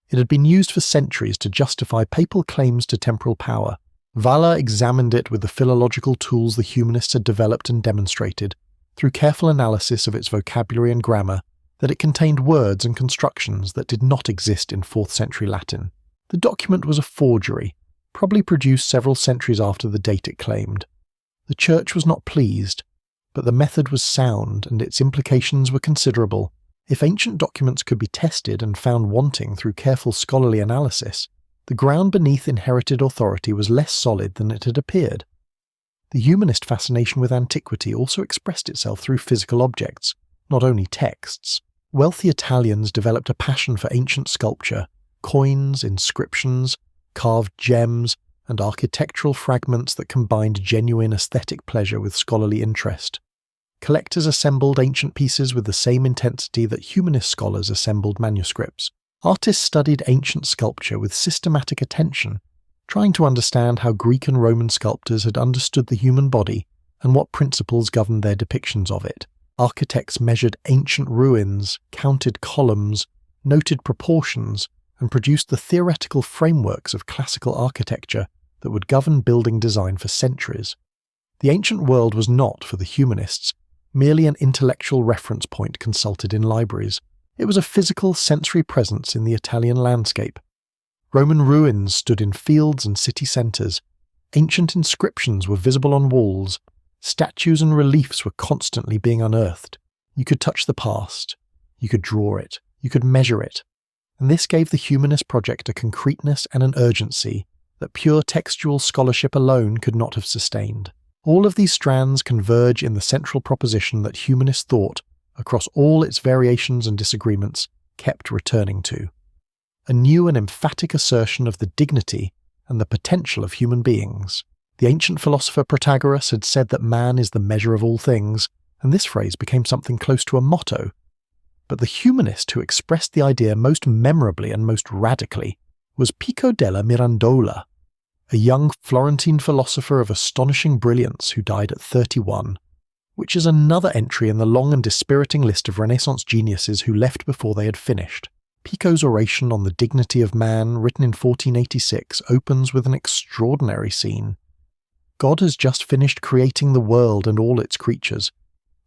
It had been used for centuries to justify papal claims to temporal power. Valla examined it with the philological tools the humanists had developed and demonstrated, through careful analysis of its vocabulary and grammar, that it contained words and constructions that did not exist in 4th century Latin. The document was a forgery, probably produced several centuries after the date it claimed. The Church was not pleased, but the method was sound and its implications were considerable. If ancient documents could be tested and found wanting through careful scholarly analysis, the ground beneath inherited authority was less solid than it had appeared. The humanist fascination with antiquity also expressed itself through physical objects, not only texts. Wealthy Italians developed a passion for ancient sculpture, coins, inscriptions, carved gems, and architectural fragments that combined genuine aesthetic pleasure with scholarly interest. Collectors assembled ancient pieces with the same intensity that humanist scholars assembled manuscripts. Artists studied ancient sculpture with systematic attention, trying to understand how Greek and Roman sculptors had understood the human body and what principles governed their depictions of it. Architects measured ancient ruins, counted columns, noted proportions, and produced the theoretical frameworks of classical architecture that would govern building design for centuries. The ancient world was not, for the humanists, merely an intellectual reference point consulted in libraries. It was a physical, sensory presence in the Italian landscape. Roman ruins stood in fields and city centres. Ancient inscriptions were visible on walls. Statues and reliefs were constantly being unearthed. You could touch the past. You could draw it. You could measure it. And this gave the humanist project a concreteness and an urgency that pure textual scholarship alone could not have sustained. All of these strands converge in the central proposition that humanist thought, across all its variations and disagreements, kept returning to. A new and emphatic assertion of the dignity and the potential of human beings. The ancient philosopher Protagoras had said that man is the measure of all things, and this phrase became something close to a motto. But the humanist who expressed the idea most memorably and most radically was Pico della Mirandola, a young Florentine philosopher of astonishing brilliance who died at 31, which is another entry in the long and dispiriting list of Renaissance geniuses who left before they had finished. Pico's oration on the dignity of man, written in 1486, opens with an extraordinary scene. God has just finished creating the world and all its creatures.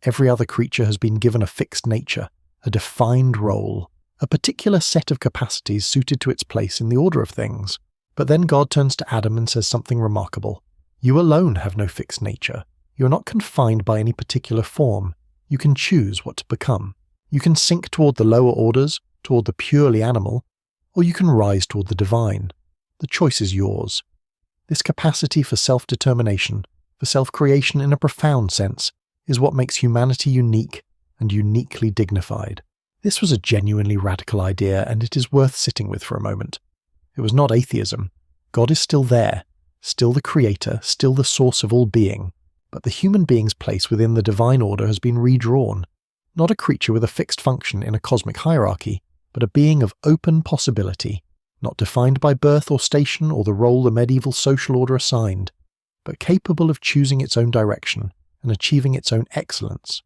Every other creature has been given a fixed nature, a defined role, a particular set of capacities suited to its place in the order of things. But then God turns to Adam and says something remarkable. You alone have no fixed nature. You are not confined by any particular form. You can choose what to become. You can sink toward the lower orders, toward the purely animal, or you can rise toward the divine. The choice is yours. This capacity for self-determination, for self-creation in a profound sense, is what makes humanity unique and uniquely dignified. This was a genuinely radical idea, and it is worth sitting with for a moment. It was not atheism. God is still there, still the creator, still the source of all being, but the human being's place within the divine order has been redrawn. Not a creature with a fixed function in a cosmic hierarchy, but a being of open possibility, not defined by birth or station or the role the medieval social order assigned, but capable of choosing its own direction and achieving its own excellence.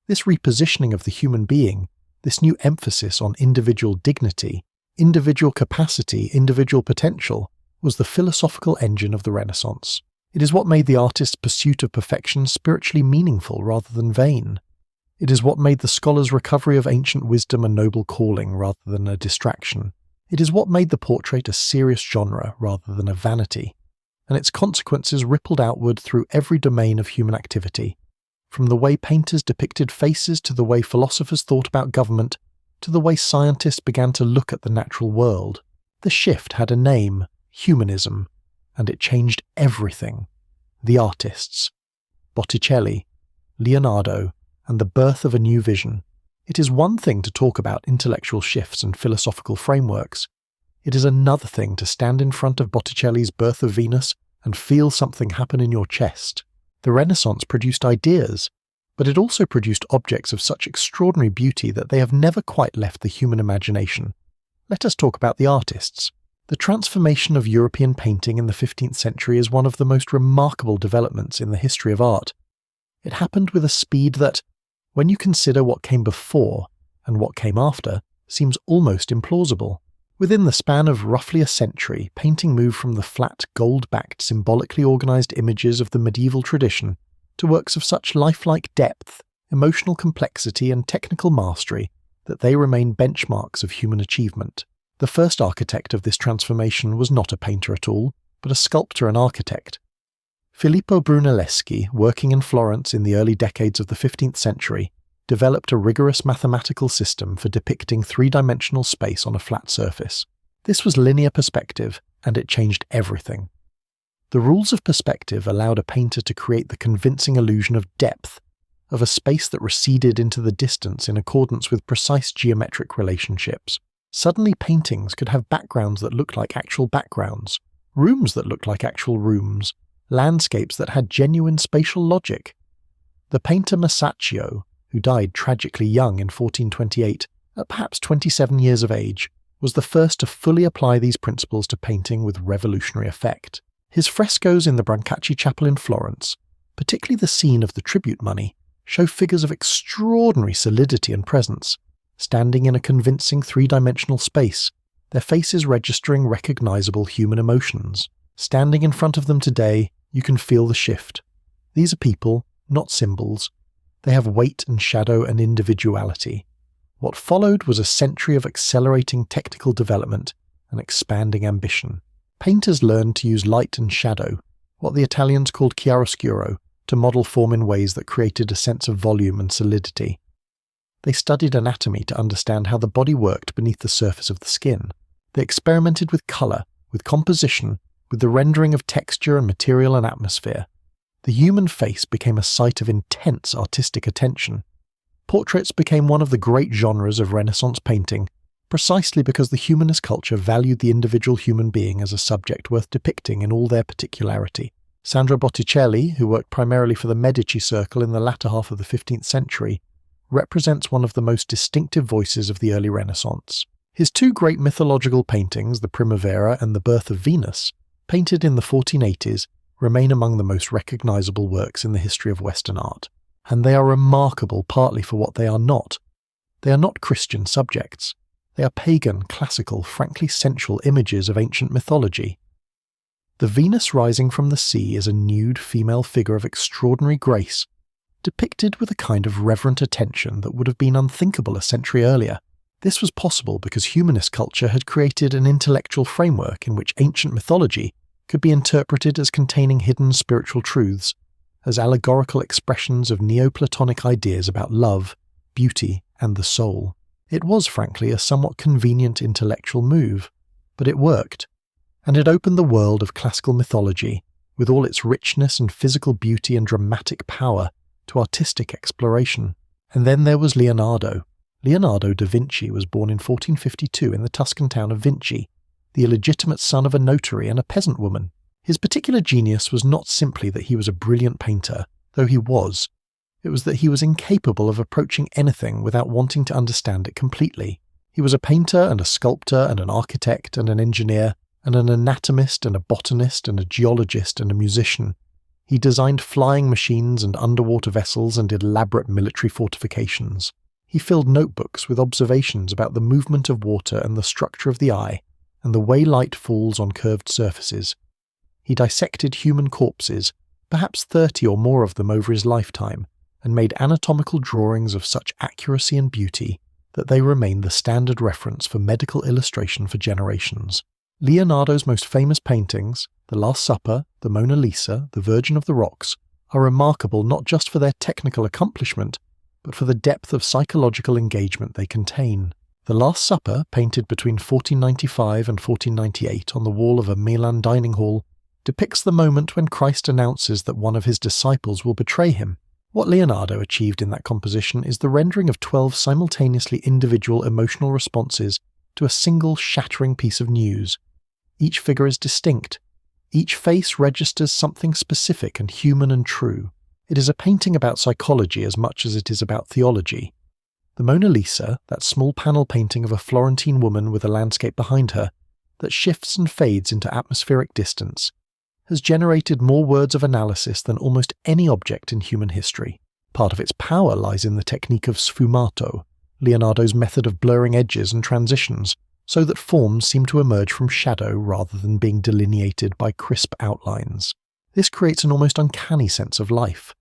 This repositioning of the human being, this new emphasis on individual dignity, individual capacity, individual potential, was the philosophical engine of the Renaissance. It is what made the artist's pursuit of perfection spiritually meaningful rather than vain. It is what made the scholar's recovery of ancient wisdom a noble calling rather than a distraction. It is what made the portrait a serious genre rather than a vanity. And its consequences rippled outward through every domain of human activity, from the way painters depicted faces to the way philosophers thought about government, to the way scientists began to look at the natural world. The shift had a name, humanism, and it changed everything. The artists, Botticelli, Leonardo, and the birth of a new vision. It is one thing to talk about intellectual shifts and philosophical frameworks. It is another thing to stand in front of Botticelli's Birth of Venus and feel something happen in your chest. The Renaissance produced ideas, but it also produced objects of such extraordinary beauty that they have never quite left the human imagination. Let us talk about the artists. The transformation of European painting in the 15th century is one of the most remarkable developments in the history of art. It happened with a speed that, when you consider what came before and what came after, seems almost implausible. Within the span of roughly a century, painting moved from the flat, gold-backed, symbolically organized images of the medieval tradition to works of such lifelike depth, emotional complexity, and technical mastery that they remain benchmarks of human achievement. The first architect of this transformation was not a painter at all, but a sculptor and architect. Filippo Brunelleschi, working in Florence in the early decades of the 15th century, developed a rigorous mathematical system for depicting three-dimensional space on a flat surface. This was linear perspective, and it changed everything. The rules of perspective allowed a painter to create the convincing illusion of depth, of a space that receded into the distance in accordance with precise geometric relationships. Suddenly paintings could have backgrounds that looked like actual backgrounds, rooms that looked like actual rooms, landscapes that had genuine spatial logic. The painter Masaccio, who died tragically young in 1428, at perhaps 27 years of age, was the first to fully apply these principles to painting with revolutionary effect. His frescoes in the Brancacci Chapel in Florence, particularly the scene of the tribute money, show figures of extraordinary solidity and presence, standing in a convincing three-dimensional space, their faces registering recognizable human emotions. Standing in front of them today, you can feel the shift. These are people, not symbols. They have weight and shadow and individuality. What followed was a century of accelerating technical development and expanding ambition. Painters learned to use light and shadow, what the Italians called chiaroscuro, to model form in ways that created a sense of volume and solidity. They studied anatomy to understand how the body worked beneath the surface of the skin. They experimented with colour, with composition, with the rendering of texture and material and atmosphere. The human face became a site of intense artistic attention. Portraits became one of the great genres of Renaissance painting, precisely because the humanist culture valued the individual human being as a subject worth depicting in all their particularity. Sandro Botticelli, who worked primarily for the Medici circle in the latter half of the 15th century, represents one of the most distinctive voices of the early Renaissance. His two great mythological paintings, the Primavera and the Birth of Venus, painted in the 1480s, remain among the most recognizable works in the history of Western art. And they are remarkable partly for what they are not. They are not Christian subjects. They are pagan, classical, frankly sensual images of ancient mythology. The Venus rising from the sea is a nude female figure of extraordinary grace, depicted with a kind of reverent attention that would have been unthinkable a century earlier. This was possible because humanist culture had created an intellectual framework in which ancient mythology could be interpreted as containing hidden spiritual truths, as allegorical expressions of Neoplatonic ideas about love, beauty, and the soul. It was, frankly, a somewhat convenient intellectual move, but it worked, and it opened the world of classical mythology, with all its richness and physical beauty and dramatic power, to artistic exploration. And then there was Leonardo. Leonardo da Vinci was born in 1452 in the Tuscan town of Vinci, the illegitimate son of a notary and a peasant woman. His particular genius was not simply that he was a brilliant painter, though he was. It was that he was incapable of approaching anything without wanting to understand it completely. He was a painter and a sculptor and an architect and an engineer and an anatomist and a botanist and a geologist and a musician. He designed flying machines and underwater vessels and did elaborate military fortifications. He filled notebooks with observations about the movement of water and the structure of the eye and the way light falls on curved surfaces. He dissected human corpses, perhaps 30 or more of them over his lifetime, and made anatomical drawings of such accuracy and beauty that they remain the standard reference for medical illustration for generations. Leonardo's most famous paintings, The Last Supper, the Mona Lisa, the Virgin of the Rocks, are remarkable not just for their technical accomplishment, but for the depth of psychological engagement they contain. The Last Supper, painted between 1495 and 1498 on the wall of a Milan dining hall, depicts the moment when Christ announces that one of his disciples will betray him. What Leonardo achieved in that composition is the rendering of 12 simultaneously individual emotional responses to a single shattering piece of news. Each figure is distinct. Each face registers something specific and human and true. It is a painting about psychology as much as it is about theology. The Mona Lisa, that small panel painting of a Florentine woman with a landscape behind her, that shifts and fades into atmospheric distance, has generated more words of analysis than almost any object in human history. Part of its power lies in the technique of sfumato, Leonardo's method of blurring edges and transitions, so that forms seem to emerge from shadow rather than being delineated by crisp outlines. This creates an almost uncanny sense of life.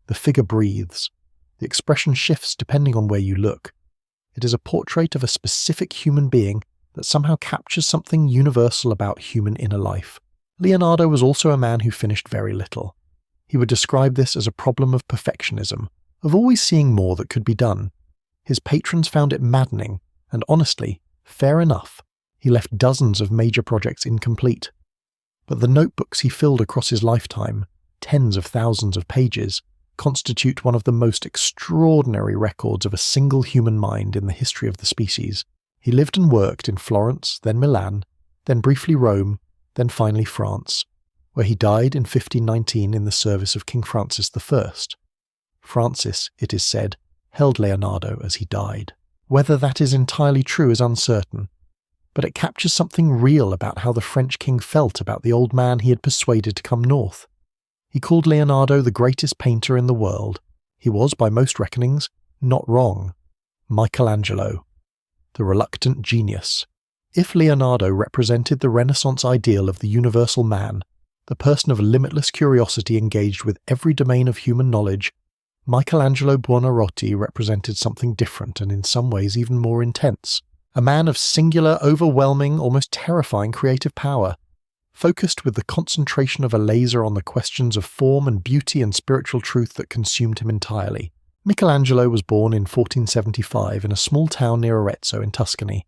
The figure breathes. The expression shifts depending on where you look. It is a portrait of a specific human being that somehow captures something universal about human inner life. Leonardo was also a man who finished very little. He would describe this as a problem of perfectionism, of always seeing more that could be done. His patrons found it maddening, and honestly, fair enough. He left dozens of major projects incomplete. But the notebooks he filled across his lifetime, tens of thousands of pages, constitute one of the most extraordinary records of a single human mind in the history of the species. He lived and worked in Florence, then Milan, then briefly Rome, then finally France, where he died in 1519 in the service of King Francis I. Francis, it is said, held Leonardo as he died. Whether that is entirely true is uncertain, but it captures something real about how the French king felt about the old man he had persuaded to come north. He called Leonardo the greatest painter in the world. He was, by most reckonings, not wrong. Michelangelo, the reluctant genius. If Leonardo represented the Renaissance ideal of the universal man, the person of limitless curiosity engaged with every domain of human knowledge, Michelangelo Buonarroti represented something different and in some ways even more intense. A man of singular, overwhelming, almost terrifying creative power, focused with the concentration of a laser on the questions of form and beauty and spiritual truth that consumed him entirely. Michelangelo was born in 1475 in a small town near Arezzo in Tuscany.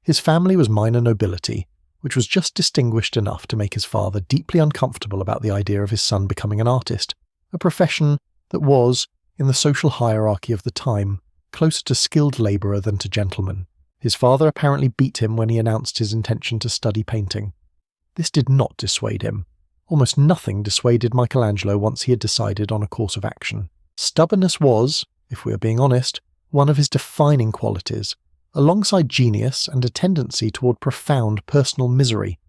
His family was minor nobility, which was just distinguished enough to make his father deeply uncomfortable about the idea of his son becoming an artist, a profession that was, in the social hierarchy of the time, closer to skilled labourer than to gentleman. His father apparently beat him when he announced his intention to study painting. This did not dissuade him. Almost nothing dissuaded Michelangelo once he had decided on a course of action. Stubbornness was, if we are being honest, one of his defining qualities, alongside genius and a tendency toward profound personal misery,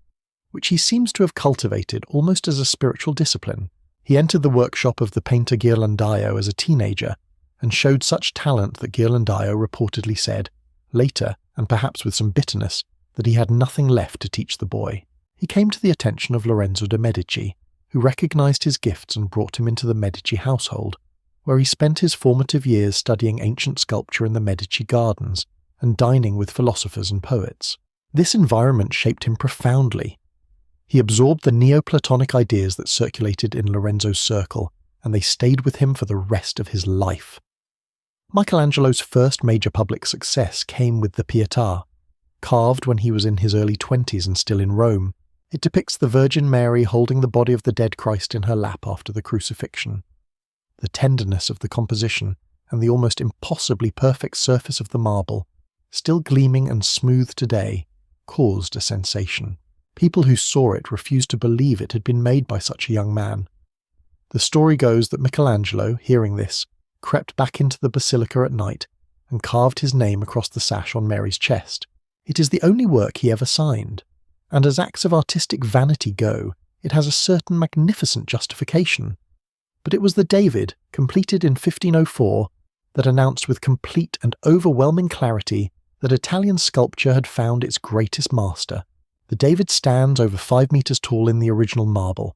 which he seems to have cultivated almost as a spiritual discipline. He entered the workshop of the painter Ghirlandaio as a teenager, and showed such talent that Ghirlandaio reportedly said, later, and perhaps with some bitterness, that he had nothing left to teach the boy. He came to the attention of Lorenzo de' Medici, who recognized his gifts and brought him into the Medici household, where he spent his formative years studying ancient sculpture in the Medici gardens and dining with philosophers and poets. This environment shaped him profoundly. He absorbed the Neoplatonic ideas that circulated in Lorenzo's circle, and they stayed with him for the rest of his life. Michelangelo's first major public success came with the Pietà. Carved when he was in his early 20s and still in Rome, it depicts the Virgin Mary holding the body of the dead Christ in her lap after the crucifixion. The tenderness of the composition and the almost impossibly perfect surface of the marble, still gleaming and smooth today, caused a sensation. People who saw it refused to believe it had been made by such a young man. The story goes that Michelangelo, hearing this, crept back into the basilica at night and carved his name across the sash on Mary's chest. It is the only work he ever signed, and as acts of artistic vanity go, it has a certain magnificent justification. But it was the David, completed in 1504, that announced with complete and overwhelming clarity that Italian sculpture had found its greatest master. The David stands over 5 meters tall in the original marble.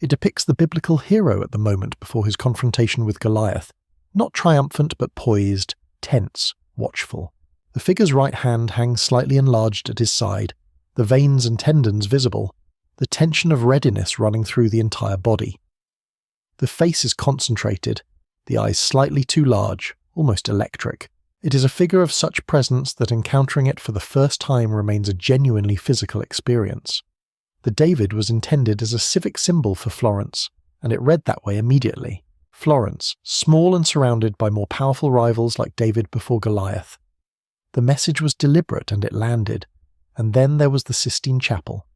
It depicts the biblical hero at the moment before his confrontation with Goliath, not triumphant but poised, tense, watchful. The figure's right hand hangs slightly enlarged at his side, the veins and tendons visible, the tension of readiness running through the entire body. The face is concentrated, the eyes slightly too large, almost electric. It is a figure of such presence that encountering it for the first time remains a genuinely physical experience. The David was intended as a civic symbol for Florence, and it read that way immediately. Florence, small and surrounded by more powerful rivals like David before Goliath. The message was deliberate and it landed, and then there was the Sistine Chapel.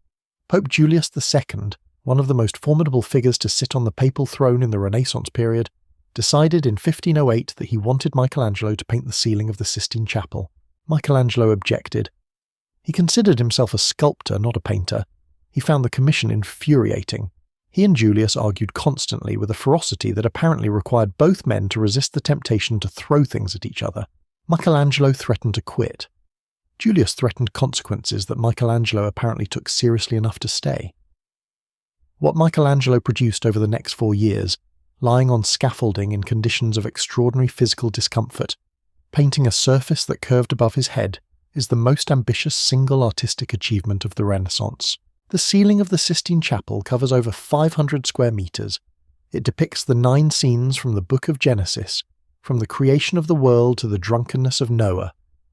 Pope Julius II, one of the most formidable figures to sit on the papal throne in the Renaissance period, decided in 1508 that he wanted Michelangelo to paint the ceiling of the Sistine Chapel. Michelangelo objected. He considered himself a sculptor, not a painter. He found the commission infuriating. He and Julius argued constantly with a ferocity that apparently required both men to resist the temptation to throw things at each other. Michelangelo threatened to quit. Julius threatened consequences that Michelangelo apparently took seriously enough to stay. What Michelangelo produced over the next 4 years, lying on scaffolding in conditions of extraordinary physical discomfort, painting a surface that curved above his head, is the most ambitious single artistic achievement of the Renaissance. The ceiling of the Sistine Chapel covers over 500 square meters. It depicts the 9 scenes from the Book of Genesis, from the creation of the world to the drunkenness of Noah,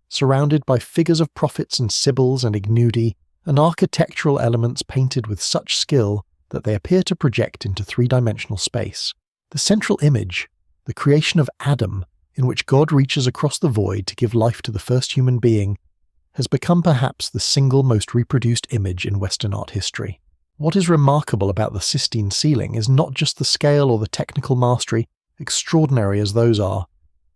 surrounded by figures of prophets and sibyls and ignudi, and architectural elements painted with such skill that they appear to project into 3-dimensional space. The central image, the creation of Adam, in which God reaches across the void to give life to the first human being, has become perhaps the single most reproduced image in Western art history. What is remarkable about the Sistine ceiling is not just the scale or the technical mastery, extraordinary as those are.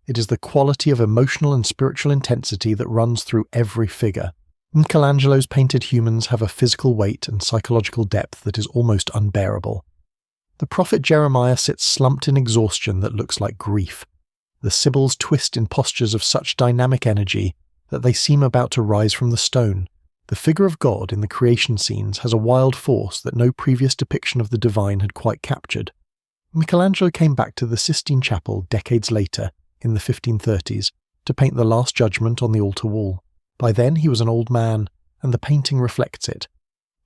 It is the quality of emotional and spiritual intensity that runs through every figure. Michelangelo's painted humans have a physical weight and psychological depth that is almost unbearable. The prophet Jeremiah sits slumped in exhaustion that looks like grief. The sibyls twist in postures of such dynamic energy that they seem about to rise from the stone. The figure of God in the creation scenes has a wild force that no previous depiction of the divine had quite captured. Michelangelo came back to the Sistine Chapel decades later, in the 1530s, to paint the Last Judgment on the altar wall. By then he was an old man, and the painting reflects it.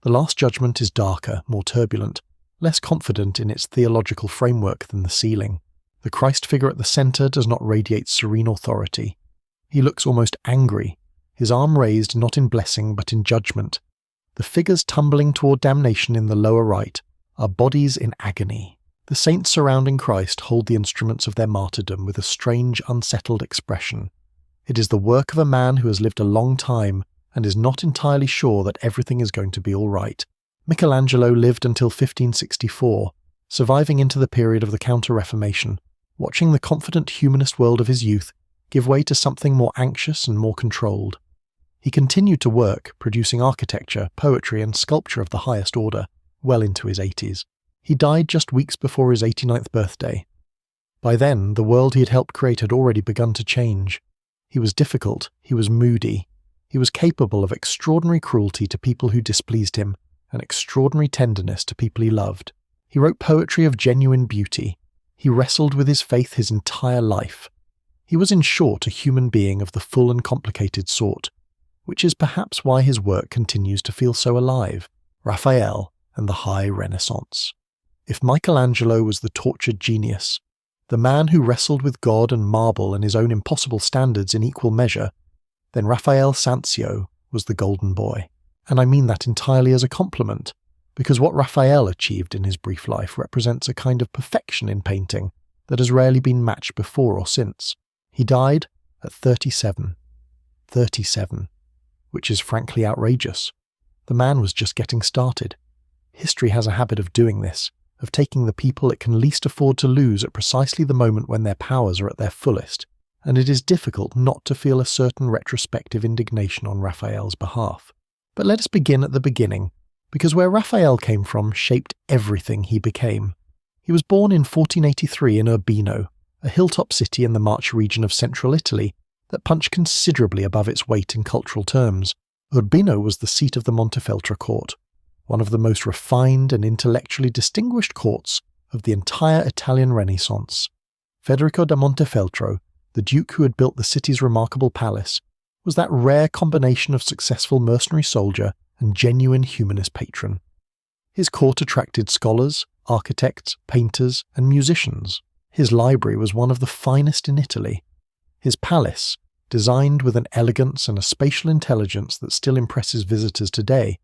The Last Judgment is darker, more turbulent, less confident in its theological framework than the ceiling. The Christ figure at the centre does not radiate serene authority. He looks almost angry, his arm raised not in blessing but in judgment. The figures tumbling toward damnation in the lower right are bodies in agony. The saints surrounding Christ hold the instruments of their martyrdom with a strange, unsettled expression. It is the work of a man who has lived a long time and is not entirely sure that everything is going to be all right. Michelangelo lived until 1564, surviving into the period of the Counter-Reformation, watching the confident humanist world of his youth give way to something more anxious and more controlled. He continued to work, producing architecture, poetry and sculpture of the highest order, well into his 80s. He died just weeks before his 89th birthday. By then, the world he had helped create had already begun to change. He was difficult, he was moody, he was capable of extraordinary cruelty to people who displeased him, and extraordinary tenderness to people he loved. He wrote poetry of genuine beauty. He wrestled with his faith his entire life. He was in short a human being of the full and complicated sort, which is perhaps why his work continues to feel so alive. Raphael and the High Renaissance. If Michelangelo was the tortured genius, the man who wrestled with God and marble and his own impossible standards in equal measure, then Raphael Sanzio was the golden boy. And I mean that entirely as a compliment, because what Raphael achieved in his brief life represents a kind of perfection in painting that has rarely been matched before or since. He died at 37. 37, which is frankly outrageous. The man was just getting started. History has a habit of doing this, of taking the people it can least afford to lose at precisely the moment when their powers are at their fullest, and it is difficult not to feel a certain retrospective indignation on Raphael's behalf. But let us begin at the beginning, because where Raphael came from shaped everything he became. He was born in 1483 in Urbino, a hilltop city in the Marche region of central Italy that punched considerably above its weight in cultural terms. Urbino was the seat of the Montefeltro court, one of the most refined and intellectually distinguished courts of the entire Italian Renaissance. Federico da Montefeltro, the duke who had built the city's remarkable palace, was that rare combination of successful mercenary soldier and genuine humanist patron. His court attracted scholars, architects, painters, and musicians. His library was one of the finest in Italy. His palace, designed with an elegance and a spatial intelligence that still impresses visitors today,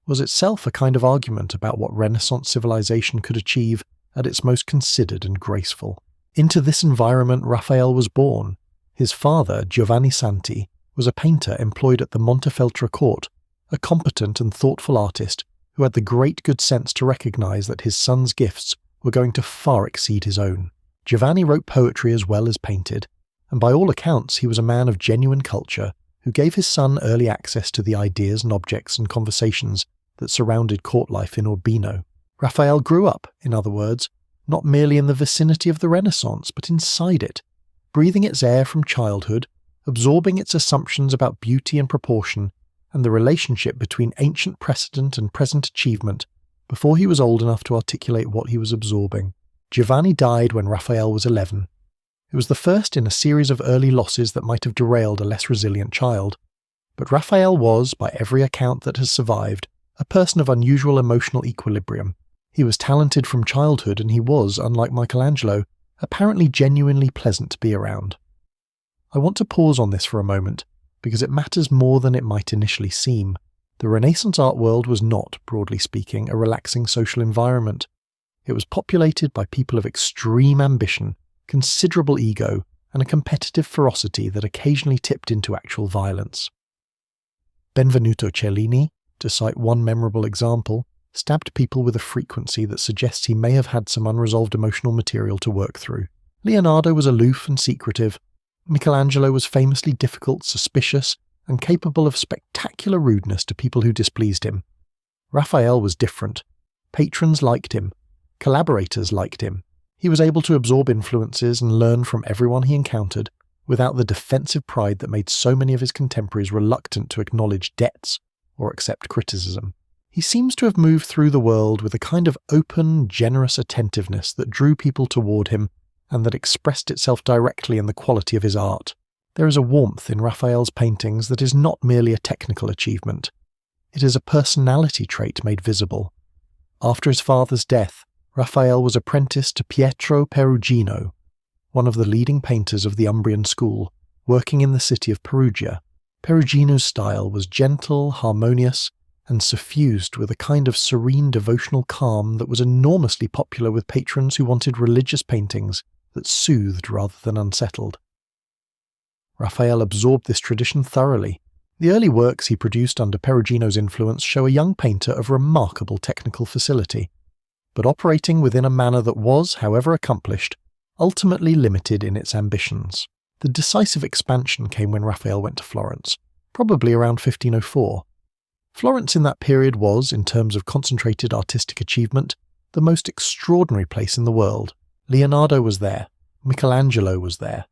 was itself a kind of argument about what Renaissance civilization could achieve at its most considered and graceful. Into this environment Raphael was born. His father, Giovanni Santi, was a painter employed at the Montefeltro court, a competent and thoughtful artist who had the great good sense to recognize that his son's gifts were going to far exceed his own. Giovanni wrote poetry as well as painted, and by all accounts he was a man of genuine culture who gave his son early access to the ideas and objects and conversations that surrounded court life in Urbino. Raphael grew up, in other words, not merely in the vicinity of the Renaissance, but inside it, breathing its air from childhood, absorbing its assumptions about beauty and proportion, and the relationship between ancient precedent and present achievement before he was old enough to articulate what he was absorbing. Giovanni died when Raphael was 11. It was the first in a series of early losses that might have derailed a less resilient child, but Raphael was, by every account that has survived, a person of unusual emotional equilibrium. He was talented from childhood, and he was, unlike Michelangelo, apparently genuinely pleasant to be around. I want to pause on this for a moment, because it matters more than it might initially seem. The Renaissance art world was not, broadly speaking, a relaxing social environment. It was populated by people of extreme ambition, considerable ego, and a competitive ferocity that occasionally tipped into actual violence. Benvenuto Cellini, to cite one memorable example, stabbed people with a frequency that suggests he may have had some unresolved emotional material to work through. Leonardo was aloof and secretive. Michelangelo was famously difficult, suspicious, and capable of spectacular rudeness to people who displeased him. Raphael was different. Patrons liked him. Collaborators liked him. He was able to absorb influences and learn from everyone he encountered, without the defensive pride that made so many of his contemporaries reluctant to acknowledge debts or accept criticism. He seems to have moved through the world with a kind of open, generous attentiveness that drew people toward him and that expressed itself directly in the quality of his art. There is a warmth in Raphael's paintings that is not merely a technical achievement. It is a personality trait made visible. After his father's death, Raphael was apprenticed to Pietro Perugino, one of the leading painters of the Umbrian school, working in the city of Perugia. Perugino's style was gentle, harmonious, and suffused with a kind of serene devotional calm that was enormously popular with patrons who wanted religious paintings that soothed rather than unsettled. Raphael absorbed this tradition thoroughly. The early works he produced under Perugino's influence show a young painter of remarkable technical facility, but operating within a manner that was, however accomplished, ultimately limited in its ambitions. The decisive expansion came when Raphael went to Florence, probably around 1504. Florence in that period was, in terms of concentrated artistic achievement, the most extraordinary place in the world. Leonardo was there. Michelangelo was there.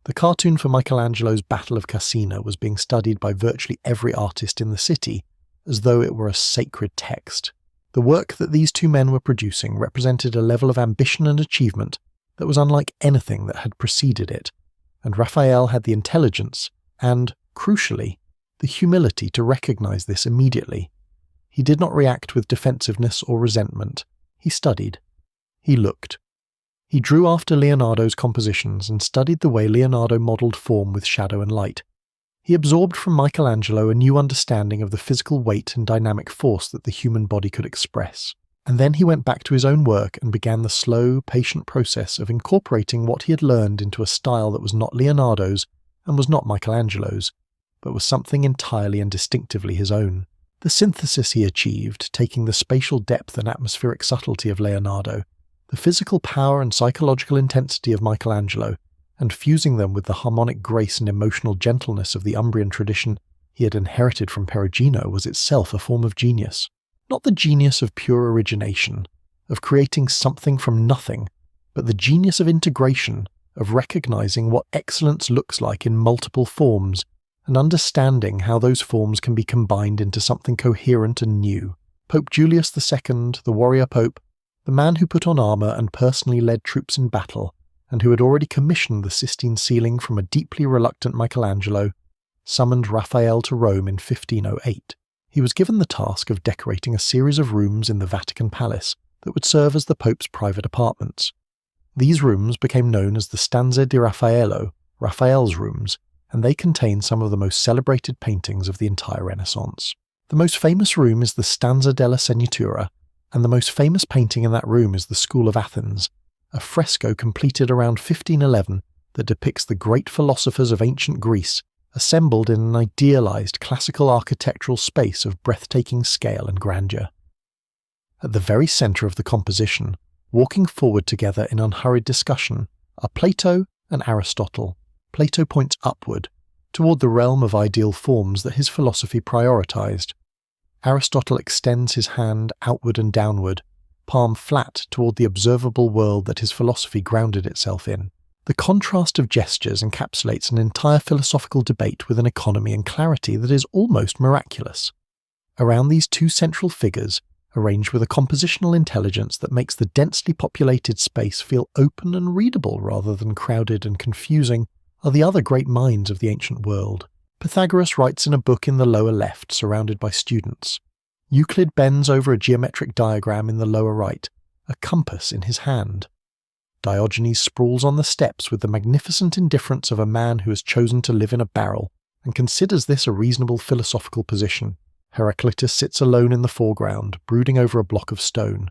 The cartoon for Michelangelo's Battle of Cassina was being studied by virtually every artist in the city, as though it were a sacred text. The work that these two men were producing represented a level of ambition and achievement that was unlike anything that had preceded it, and Raphael had the intelligence and, crucially, the humility to recognize this immediately. He did not react with defensiveness or resentment. He studied. He looked. He drew after Leonardo's compositions and studied the way Leonardo modelled form with shadow and light. He absorbed from Michelangelo a new understanding of the physical weight and dynamic force that the human body could express. And then he went back to his own work and began the slow, patient process of incorporating what he had learned into a style that was not Leonardo's and was not Michelangelo's, but was something entirely and distinctively his own. The synthesis he achieved, taking the spatial depth and atmospheric subtlety of Leonardo, the physical power and psychological intensity of Michelangelo, and fusing them with the harmonic grace and emotional gentleness of the Umbrian tradition he had inherited from Perugino, was itself a form of genius. Not the genius of pure origination, of creating something from nothing, but the genius of integration, of recognizing what excellence looks like in multiple forms, and understanding how those forms can be combined into something coherent and new. Pope Julius II, the warrior pope, the man who put on armour and personally led troops in battle, and who had already commissioned the Sistine ceiling from a deeply reluctant Michelangelo, summoned Raphael to Rome in 1508. He was given the task of decorating a series of rooms in the Vatican Palace that would serve as the Pope's private apartments. These rooms became known as the Stanze di Raffaello, Raphael's rooms, and they contain some of the most celebrated paintings of the entire Renaissance. The most famous room is the Stanza della Segnatura, and the most famous painting in that room is the School of Athens, a fresco completed around 1511 that depicts the great philosophers of ancient Greece assembled in an idealized classical architectural space of breathtaking scale and grandeur. At the very center of the composition, walking forward together in unhurried discussion, are Plato and Aristotle. Plato points upward, toward the realm of ideal forms that his philosophy prioritized. Aristotle extends his hand outward and downward, palm flat toward the observable world that his philosophy grounded itself in. The contrast of gestures encapsulates an entire philosophical debate with an economy and clarity that is almost miraculous. Around these two central figures, arranged with a compositional intelligence that makes the densely populated space feel open and readable rather than crowded and confusing, are the other great minds of the ancient world. Pythagoras writes in a book in the lower left, surrounded by students. Euclid bends over a geometric diagram in the lower right, a compass in his hand. Diogenes sprawls on the steps with the magnificent indifference of a man who has chosen to live in a barrel, and considers this a reasonable philosophical position. Heraclitus sits alone in the foreground, brooding over a block of stone.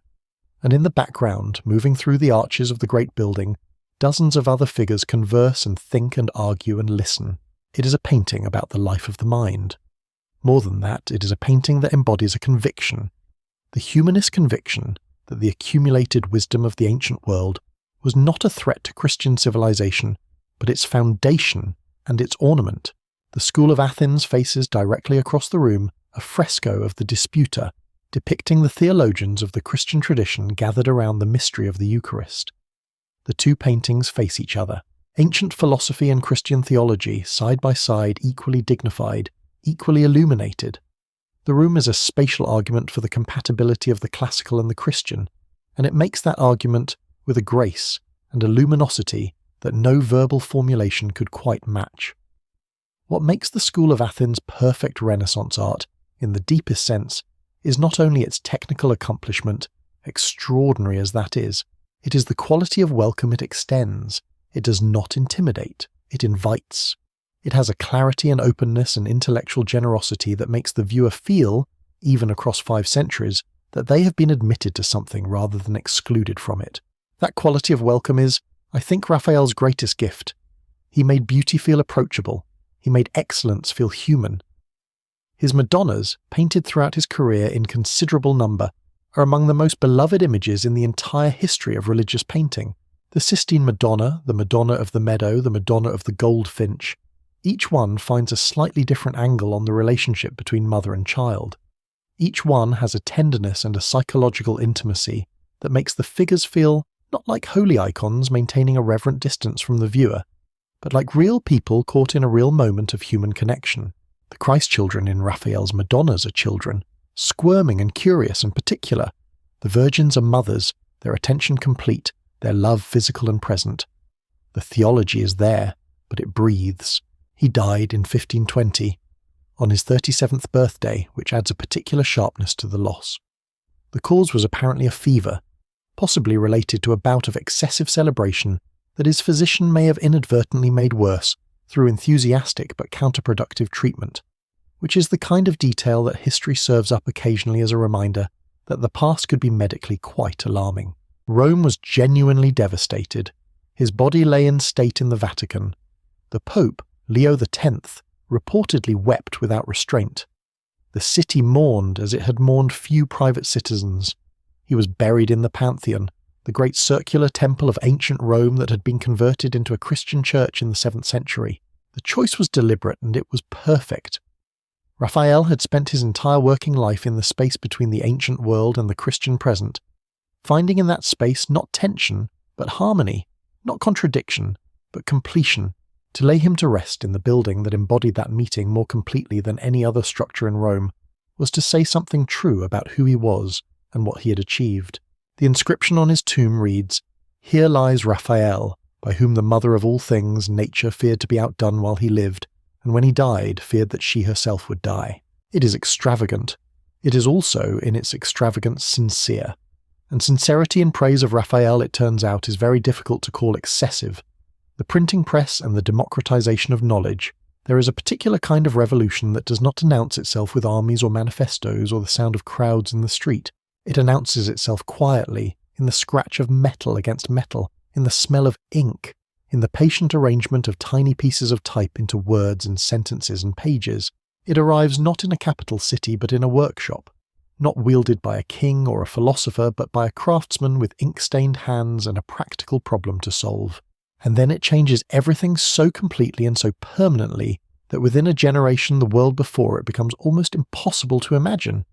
And in the background, moving through the arches of the great building, dozens of other figures converse and think and argue and listen. It is a painting about the life of the mind. More than that, it is a painting that embodies a conviction. The humanist conviction that the accumulated wisdom of the ancient world was not a threat to Christian civilization, but its foundation and its ornament. The School of Athens faces directly across the room a fresco of the Disputa, depicting the theologians of the Christian tradition gathered around the mystery of the Eucharist. The two paintings face each other. Ancient philosophy and Christian theology, side by side, equally dignified, equally illuminated. The room is a spatial argument for the compatibility of the classical and the Christian, and it makes that argument with a grace and a luminosity that no verbal formulation could quite match. What makes the School of Athens perfect Renaissance art, in the deepest sense, is not only its technical accomplishment, extraordinary as that is, it is the quality of welcome it extends. It does not intimidate, it invites. It has a clarity and openness and intellectual generosity that makes the viewer feel, even across 5 centuries, that they have been admitted to something rather than excluded from it. That quality of welcome is, I think, Raphael's greatest gift. He made beauty feel approachable. He made excellence feel human. His Madonnas, painted throughout his career in considerable number, are among the most beloved images in the entire history of religious painting. The Sistine Madonna, the Madonna of the Meadow, the Madonna of the Goldfinch, each one finds a slightly different angle on the relationship between mother and child. Each one has a tenderness and a psychological intimacy that makes the figures feel not like holy icons maintaining a reverent distance from the viewer, but like real people caught in a real moment of human connection. The Christ children in Raphael's Madonnas are children, squirming and curious and particular. The virgins are mothers, their attention complete, their love physical and present. The theology is there, but it breathes. He died in 1520, on his 37th birthday, which adds a particular sharpness to the loss. The cause was apparently a fever, possibly related to a bout of excessive celebration that his physician may have inadvertently made worse through enthusiastic but counterproductive treatment, which is the kind of detail that history serves up occasionally as a reminder that the past could be medically quite alarming. Rome was genuinely devastated. His body lay in state in the Vatican. The Pope, Leo X, reportedly wept without restraint. The city mourned as it had mourned few private citizens. He was buried in the Pantheon, the great circular temple of ancient Rome that had been converted into a Christian church in the 7th century. The choice was deliberate and it was perfect. Raphael had spent his entire working life in the space between the ancient world and the Christian present, finding in that space not tension, but harmony, not contradiction, but completion, to lay him to rest in the building that embodied that meeting more completely than any other structure in Rome, was to say something true about who he was and what he had achieved. The inscription on his tomb reads, "Here lies Raphael, by whom the mother of all things, nature, feared to be outdone while he lived, and when he died, feared that she herself would die." It is extravagant. It is also, in its extravagance, sincere. And sincerity in praise of Raphael, it turns out, is very difficult to call excessive. The printing press and the democratization of knowledge, there is a particular kind of revolution that does not announce itself with armies or manifestos or the sound of crowds in the street. It announces itself quietly, in the scratch of metal against metal, in the smell of ink, in the patient arrangement of tiny pieces of type into words and sentences and pages. It arrives not in a capital city but in a workshop, not wielded by a king or a philosopher but by a craftsman with ink-stained hands and a practical problem to solve. And then it changes everything so completely and so permanently that within a generation the world before it becomes almost impossible to imagine.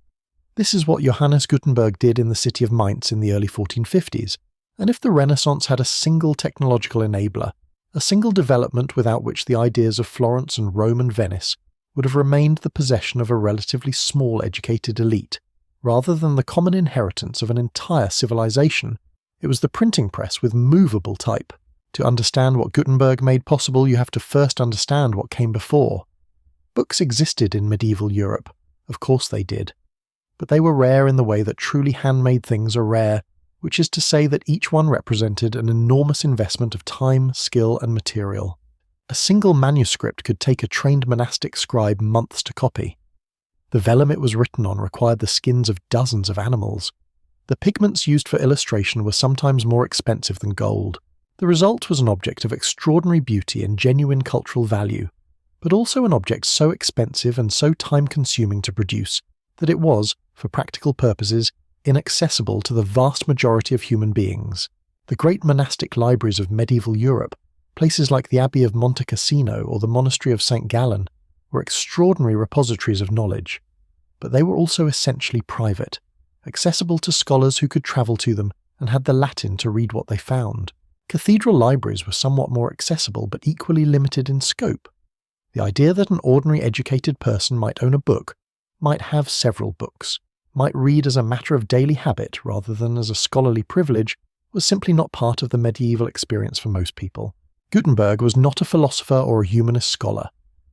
This is what Johannes Gutenberg did in the city of Mainz in the early 1450s, and if the Renaissance had a single technological enabler, a single development without which the ideas of Florence and Rome and Venice would have remained the possession of a relatively small educated elite, rather than the common inheritance of an entire civilization, it was the printing press with movable type. To understand what Gutenberg made possible, you have to first understand what came before. Books existed in medieval Europe, of course they did, but they were rare in the way that truly handmade things are rare, which is to say that each one represented an enormous investment of time, skill, and material. A single manuscript could take a trained monastic scribe months to copy. The vellum it was written on required the skins of dozens of animals. The pigments used for illustration were sometimes more expensive than gold. The result was an object of extraordinary beauty and genuine cultural value, but also an object so expensive and so time-consuming to produce that it was, for practical purposes, inaccessible to the vast majority of human beings. The great monastic libraries of medieval Europe, places like the Abbey of Monte Cassino or the Monastery of St. Gallen, were extraordinary repositories of knowledge, but they were also essentially private, accessible to scholars who could travel to them and had the Latin to read what they found. Cathedral libraries were somewhat more accessible but equally limited in scope. The idea that an ordinary educated person might own a book, might have several books, might read as a matter of daily habit rather than as a scholarly privilege, was simply not part of the medieval experience for most people. Gutenberg was not a philosopher or a humanist scholar.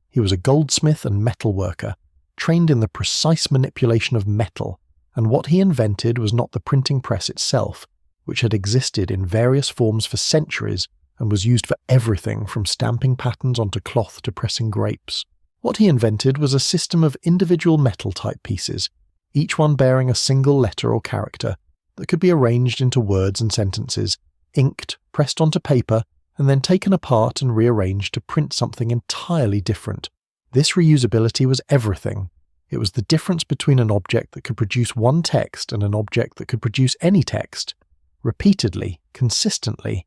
He was a goldsmith and metal worker, trained in the precise manipulation of metal, and what he invented was not the printing press itself, which had existed in various forms for centuries and was used for everything from stamping patterns onto cloth to pressing grapes. What he invented was a system of individual metal-type pieces, each one bearing a single letter or character, that could be arranged into words and sentences, inked, pressed onto paper, and then taken apart and rearranged to print something entirely different. This reusability was everything. It was the difference between an object that could produce one text and an object that could produce any text, repeatedly, consistently,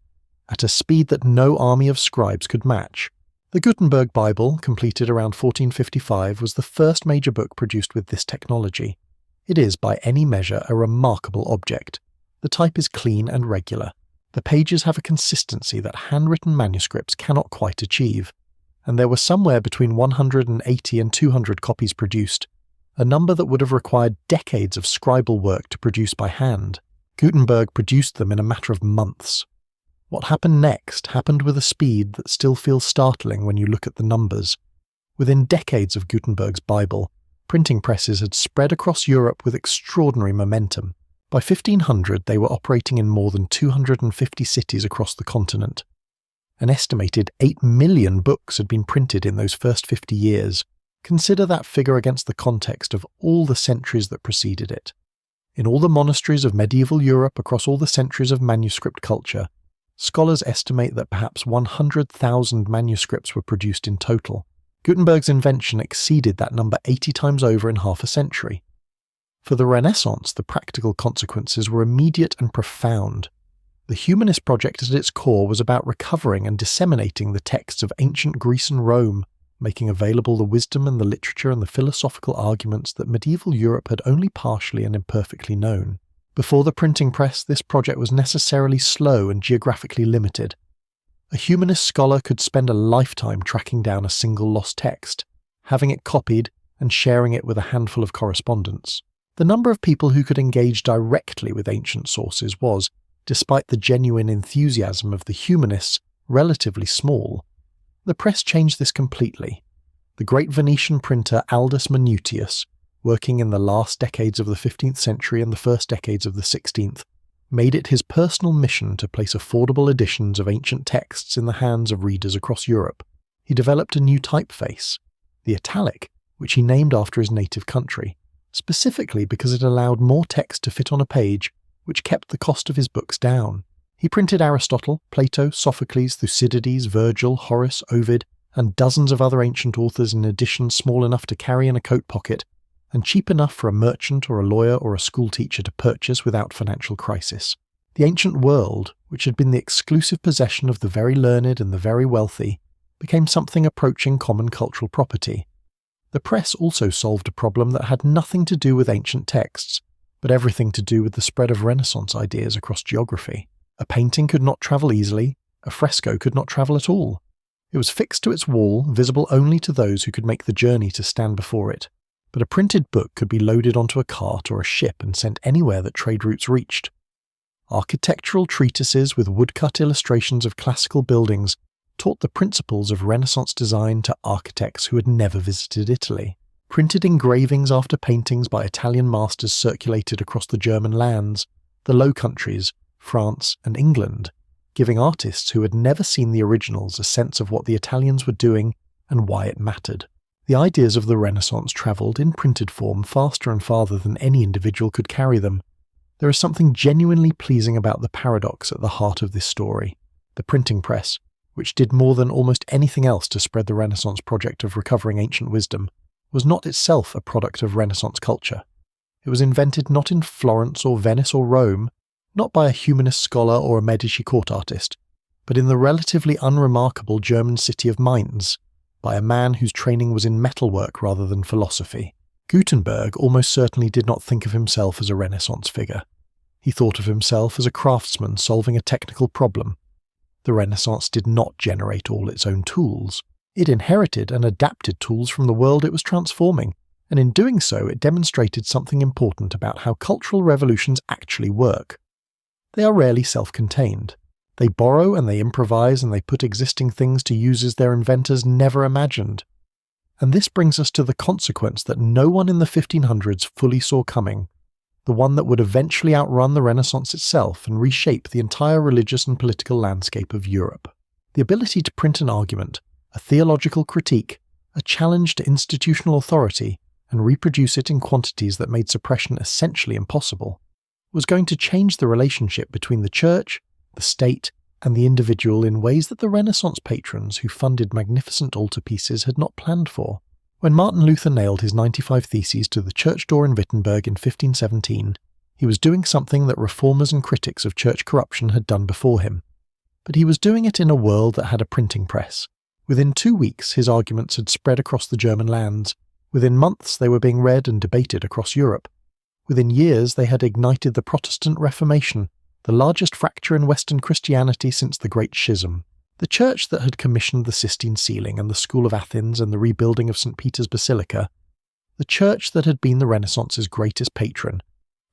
at a speed that no army of scribes could match. The Gutenberg Bible, completed around 1455, was the first major book produced with this technology. It is, by any measure, a remarkable object. The type is clean and regular. The pages have a consistency that handwritten manuscripts cannot quite achieve, and there were somewhere between 180 and 200 copies produced, a number that would have required decades of scribal work to produce by hand. Gutenberg produced them in a matter of months. What happened next happened with a speed that still feels startling when you look at the numbers. Within decades of Gutenberg's Bible, printing presses had spread across Europe with extraordinary momentum. By 1500, they were operating in more than 250 cities across the continent. An estimated 8 million books had been printed in those first 50 years. Consider that figure against the context of all the centuries that preceded it. In all the monasteries of medieval Europe across all the centuries of manuscript culture, scholars estimate that perhaps 100,000 manuscripts were produced in total. Gutenberg's invention exceeded that number 80 times over in half a century. For the Renaissance, the practical consequences were immediate and profound. The humanist project at its core was about recovering and disseminating the texts of ancient Greece and Rome, making available the wisdom and the literature and the philosophical arguments that medieval Europe had only partially and imperfectly known. Before the printing press, this project was necessarily slow and geographically limited. A humanist scholar could spend a lifetime tracking down a single lost text, having it copied and sharing it with a handful of correspondents. The number of people who could engage directly with ancient sources was, despite the genuine enthusiasm of the humanists, relatively small. The press changed this completely. The great Venetian printer Aldus Manutius, working in the last decades of the 15th century and the first decades of the 16th, made it his personal mission to place affordable editions of ancient texts in the hands of readers across Europe. He developed a new typeface, the italic, which he named after his native country, specifically because it allowed more text to fit on a page, which kept the cost of his books down. He printed Aristotle, Plato, Sophocles, Thucydides, Virgil, Horace, Ovid, and dozens of other ancient authors in editions small enough to carry in a coat pocket, and cheap enough for a merchant or a lawyer or a schoolteacher to purchase without financial crisis. The ancient world, which had been the exclusive possession of the very learned and the very wealthy, became something approaching common cultural property. The press also solved a problem that had nothing to do with ancient texts, but everything to do with the spread of Renaissance ideas across geography. A painting could not travel easily, a fresco could not travel at all. It was fixed to its wall, visible only to those who could make the journey to stand before it. But a printed book could be loaded onto a cart or a ship and sent anywhere that trade routes reached. Architectural treatises with woodcut illustrations of classical buildings taught the principles of Renaissance design to architects who had never visited Italy. Printed engravings after paintings by Italian masters circulated across the German lands, the Low Countries, France and England, giving artists who had never seen the originals a sense of what the Italians were doing and why it mattered. The ideas of the Renaissance travelled in printed form faster and farther than any individual could carry them. There is something genuinely pleasing about the paradox at the heart of this story. The printing press, which did more than almost anything else to spread the Renaissance project of recovering ancient wisdom, was not itself a product of Renaissance culture. It was invented not in Florence or Venice or Rome, not by a humanist scholar or a Medici court artist, but in the relatively unremarkable German city of Mainz, by a man whose training was in metalwork rather than philosophy. Gutenberg almost certainly did not think of himself as a Renaissance figure. He thought of himself as a craftsman solving a technical problem. The Renaissance did not generate all its own tools. It inherited and adapted tools from the world it was transforming, and in doing so it demonstrated something important about how cultural revolutions actually work. They are rarely self-contained. They borrow and they improvise and they put existing things to uses their inventors never imagined. And this brings us to the consequence that no one in the 1500s fully saw coming, the one that would eventually outrun the Renaissance itself and reshape the entire religious and political landscape of Europe. The ability to print an argument, a theological critique, a challenge to institutional authority, and reproduce it in quantities that made suppression essentially impossible, was going to change the relationship between the church, the state, and the individual in ways that the Renaissance patrons who funded magnificent altarpieces had not planned for. When Martin Luther nailed his 95 Theses to the church door in Wittenberg in 1517, he was doing something that reformers and critics of church corruption had done before him. But he was doing it in a world that had a printing press. Within 2 weeks, his arguments had spread across the German lands. Within months, they were being read and debated across Europe. Within years, they had ignited the Protestant Reformation, the largest fracture in Western Christianity since the Great Schism. The church that had commissioned the Sistine ceiling and the School of Athens and the rebuilding of St. Peter's Basilica, the church that had been the Renaissance's greatest patron,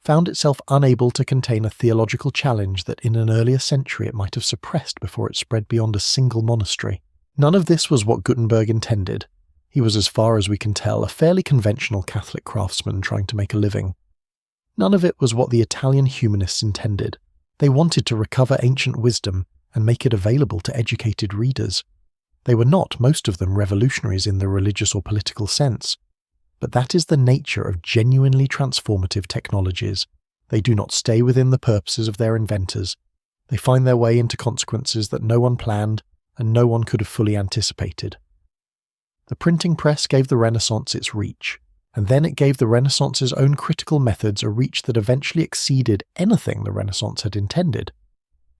found itself unable to contain a theological challenge that in an earlier century it might have suppressed before it spread beyond a single monastery. None of this was what Gutenberg intended. He was, as far as we can tell, a fairly conventional Catholic craftsman trying to make a living. None of it was what the Italian humanists intended. They wanted to recover ancient wisdom and make it available to educated readers. They were not, most of them, revolutionaries in the religious or political sense. But that is the nature of genuinely transformative technologies. They do not stay within the purposes of their inventors. They find their way into consequences that no one planned and no one could have fully anticipated. The printing press gave the Renaissance its reach, and then it gave the Renaissance's own critical methods a reach that eventually exceeded anything the Renaissance had intended.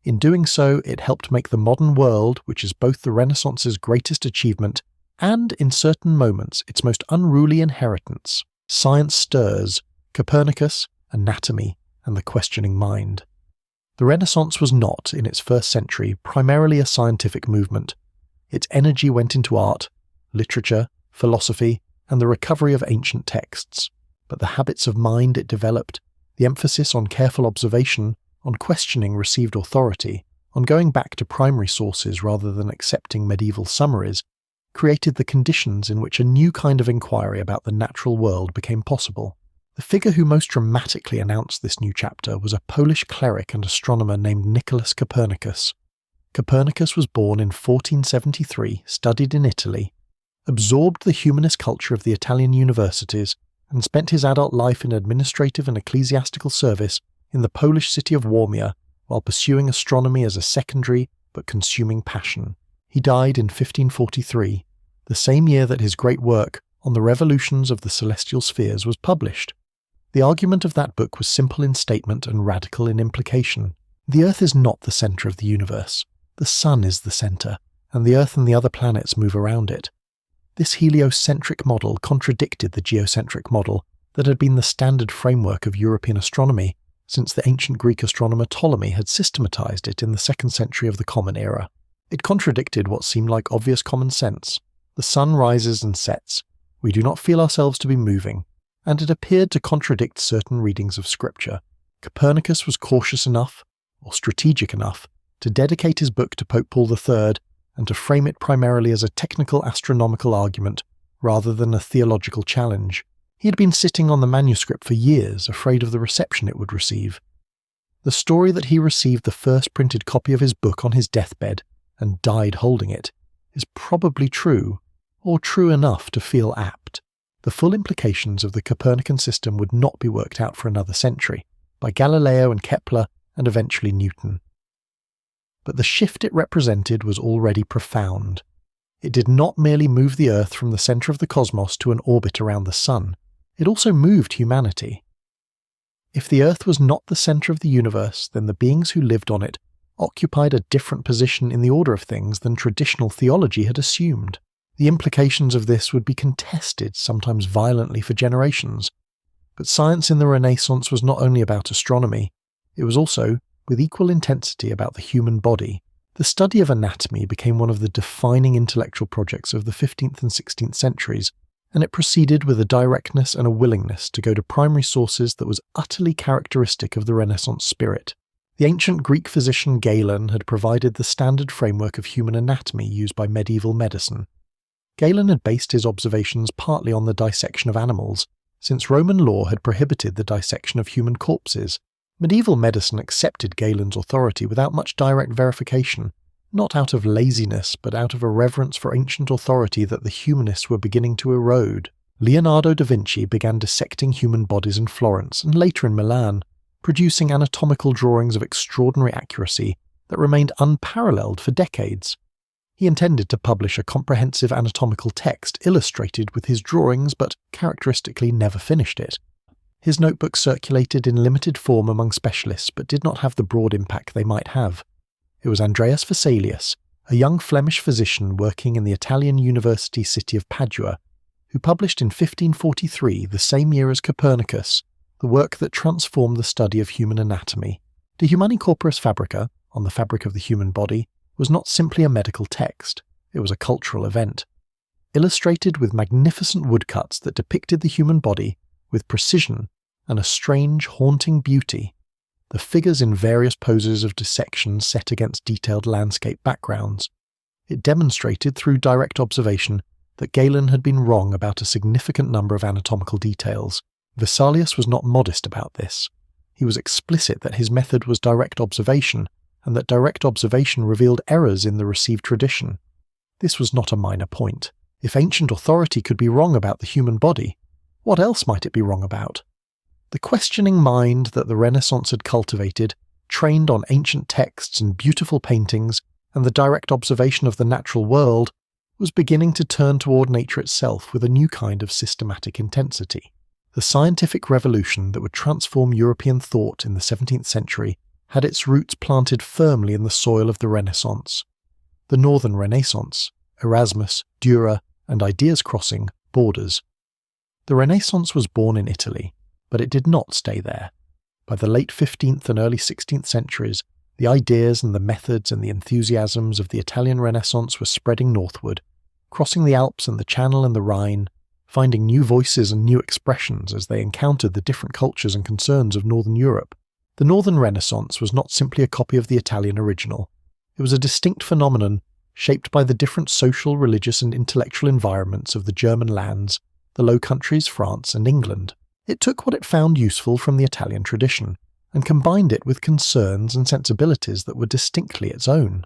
In doing so, it helped make the modern world, which is both the Renaissance's greatest achievement and, in certain moments, its most unruly inheritance. Science stirs, Copernicus, anatomy, and the questioning mind. The Renaissance was not, in its first century, primarily a scientific movement. Its energy went into art, literature, philosophy, and the recovery of ancient texts. But the habits of mind it developed, the emphasis on careful observation, on questioning received authority, on going back to primary sources rather than accepting medieval summaries, created the conditions in which a new kind of inquiry about the natural world became possible. The figure who most dramatically announced this new chapter was a Polish cleric and astronomer named Nicholas Copernicus. Copernicus was born in 1473, studied in Italy, absorbed the humanist culture of the Italian universities, and spent his adult life in administrative and ecclesiastical service in the Polish city of Warmia while pursuing astronomy as a secondary but consuming passion. He died in 1543, the same year that his great work on the revolutions of the celestial spheres was published. The argument of that book was simple in statement and radical in implication. The Earth is not the centre of the universe. The Sun is the centre, and the Earth and the other planets move around it. This heliocentric model contradicted the geocentric model that had been the standard framework of European astronomy since the ancient Greek astronomer Ptolemy had systematized it in the 2nd century of the Common Era. It contradicted what seemed like obvious common sense. The sun rises and sets. We do not feel ourselves to be moving, and it appeared to contradict certain readings of Scripture. Copernicus was cautious enough, or strategic enough, to dedicate his book to Pope Paul III and to frame it primarily as a technical astronomical argument rather than a theological challenge. He had been sitting on the manuscript for years, afraid of the reception it would receive. The story that he received the first printed copy of his book on his deathbed and died holding it is probably true, or true enough to feel apt. The full implications of the Copernican system would not be worked out for another century, by Galileo and Kepler and eventually Newton. But the shift it represented was already profound. It did not merely move the Earth from the centre of the cosmos to an orbit around the Sun, it also moved humanity. If the Earth was not the centre of the universe, then the beings who lived on it occupied a different position in the order of things than traditional theology had assumed. The implications of this would be contested, sometimes violently, for generations. But science in the Renaissance was not only about astronomy, it was also, with equal intensity, about the human body. The study of anatomy became one of the defining intellectual projects of the 15th and 16th centuries, and it proceeded with a directness and a willingness to go to primary sources that was utterly characteristic of the Renaissance spirit. The ancient Greek physician Galen had provided the standard framework of human anatomy used by medieval medicine. Galen had based his observations partly on the dissection of animals, since Roman law had prohibited the dissection of human corpses. Medieval medicine accepted Galen's authority without much direct verification, not out of laziness but out of a reverence for ancient authority that the humanists were beginning to erode. Leonardo da Vinci began dissecting human bodies in Florence and later in Milan, producing anatomical drawings of extraordinary accuracy that remained unparalleled for decades. He intended to publish a comprehensive anatomical text illustrated with his drawings, but characteristically never finished it. His notebooks circulated in limited form among specialists but did not have the broad impact they might have. It was Andreas Vesalius, a young Flemish physician working in the Italian university city of Padua, who published in 1543, the same year as Copernicus, the work that transformed the study of human anatomy. De Humani Corporis Fabrica, on the fabric of the human body, was not simply a medical text, it was a cultural event. Illustrated with magnificent woodcuts that depicted the human body with precision and a strange, haunting beauty, the figures in various poses of dissection set against detailed landscape backgrounds. It demonstrated through direct observation that Galen had been wrong about a significant number of anatomical details. Vesalius was not modest about this. He was explicit that his method was direct observation, and that direct observation revealed errors in the received tradition. This was not a minor point. If ancient authority could be wrong about the human body, what else might it be wrong about? The questioning mind that the Renaissance had cultivated, trained on ancient texts and beautiful paintings and the direct observation of the natural world, was beginning to turn toward nature itself with a new kind of systematic intensity. The scientific revolution that would transform European thought in the 17th century had its roots planted firmly in the soil of the Renaissance. The Northern Renaissance, Erasmus, Dürer, and ideas crossing borders. The Renaissance was born in Italy, but it did not stay there. By the late 15th and early 16th centuries, the ideas and the methods and the enthusiasms of the Italian Renaissance were spreading northward, crossing the Alps and the Channel and the Rhine, finding new voices and new expressions as they encountered the different cultures and concerns of Northern Europe. The Northern Renaissance was not simply a copy of the Italian original. It was a distinct phenomenon shaped by the different social, religious and intellectual environments of the German lands, the Low Countries, France and England. It took what it found useful from the Italian tradition, and combined it with concerns and sensibilities that were distinctly its own.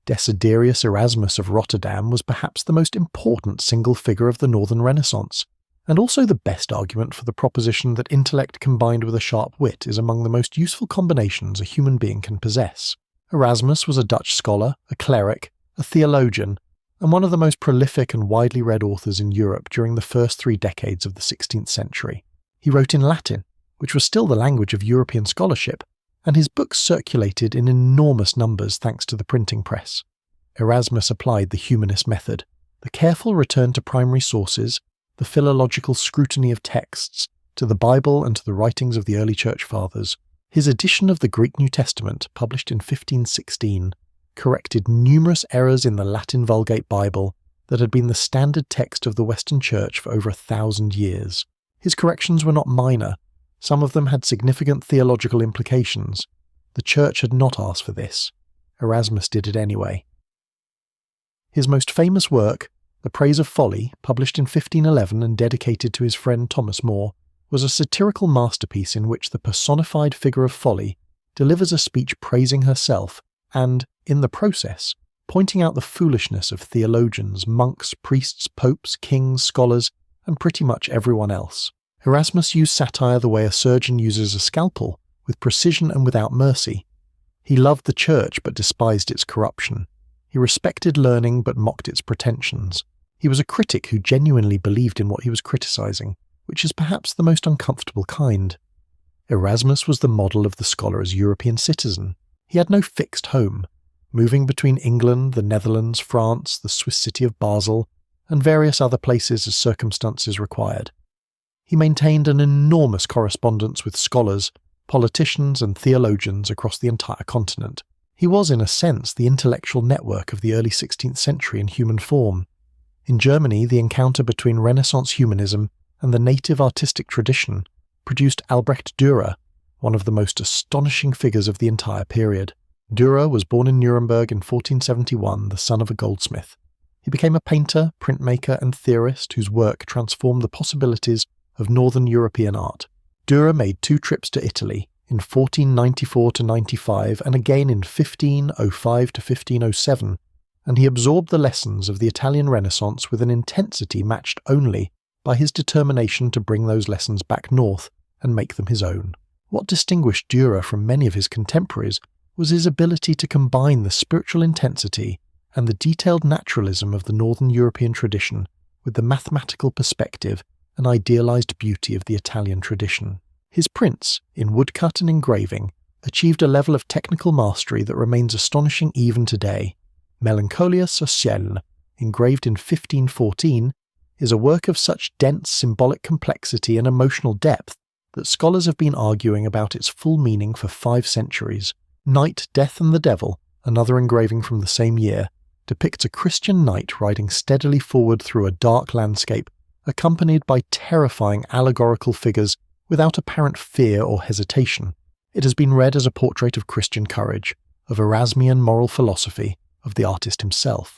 Desiderius Erasmus of Rotterdam was perhaps the most important single figure of the Northern Renaissance, and also the best argument for the proposition that intellect combined with a sharp wit is among the most useful combinations a human being can possess. Erasmus was a Dutch scholar, a cleric, a theologian, and one of the most prolific and widely read authors in Europe during the first 3 decades of the 16th century. He wrote in Latin, which was still the language of European scholarship, and his books circulated in enormous numbers thanks to the printing press. Erasmus applied the humanist method, the careful return to primary sources, the philological scrutiny of texts, to the Bible and to the writings of the early Church Fathers. His edition of the Greek New Testament, published in 1516, corrected numerous errors in the Latin Vulgate Bible that had been the standard text of the Western Church for over 1,000 years. His corrections were not minor. Some of them had significant theological implications. The Church had not asked for this. Erasmus did it anyway. His most famous work, The Praise of Folly, published in 1511 and dedicated to his friend Thomas More, was a satirical masterpiece in which the personified figure of Folly delivers a speech praising herself and, in the process, pointing out the foolishness of theologians, monks, priests, popes, kings, scholars, and pretty much everyone else. Erasmus used satire the way a surgeon uses a scalpel, with precision and without mercy. He loved the Church but despised its corruption. He respected learning but mocked its pretensions. He was a critic who genuinely believed in what he was criticizing, which is perhaps the most uncomfortable kind. Erasmus was the model of the scholar as European citizen. He had no fixed home, moving between England, the Netherlands, France, the Swiss city of Basel, and various other places as circumstances required. He maintained an enormous correspondence with scholars, politicians and theologians across the entire continent. He was, in a sense, the intellectual network of the early 16th century in human form. In Germany, the encounter between Renaissance humanism and the native artistic tradition produced Albrecht Dürer, one of the most astonishing figures of the entire period. Dürer was born in Nuremberg in 1471, the son of a goldsmith. He became a painter, printmaker and theorist whose work transformed the possibilities of Northern European art. Dürer made 2 trips to Italy, in 1494–95 and again in 1505–1507, and he absorbed the lessons of the Italian Renaissance with an intensity matched only by his determination to bring those lessons back north and make them his own. What distinguished Dürer from many of his contemporaries was his ability to combine the spiritual intensity and the detailed naturalism of the Northern European tradition with the mathematical perspective and idealized beauty of the Italian tradition. His prints, in woodcut and engraving, achieved a level of technical mastery that remains astonishing even today. Melancolia Sociale, engraved in 1514, is a work of such dense symbolic complexity and emotional depth that scholars have been arguing about its full meaning for 5 centuries. Night, Death and the Devil, another engraving from the same year, depicts a Christian knight riding steadily forward through a dark landscape, accompanied by terrifying allegorical figures without apparent fear or hesitation. It has been read as a portrait of Christian courage, of Erasmian moral philosophy, of the artist himself.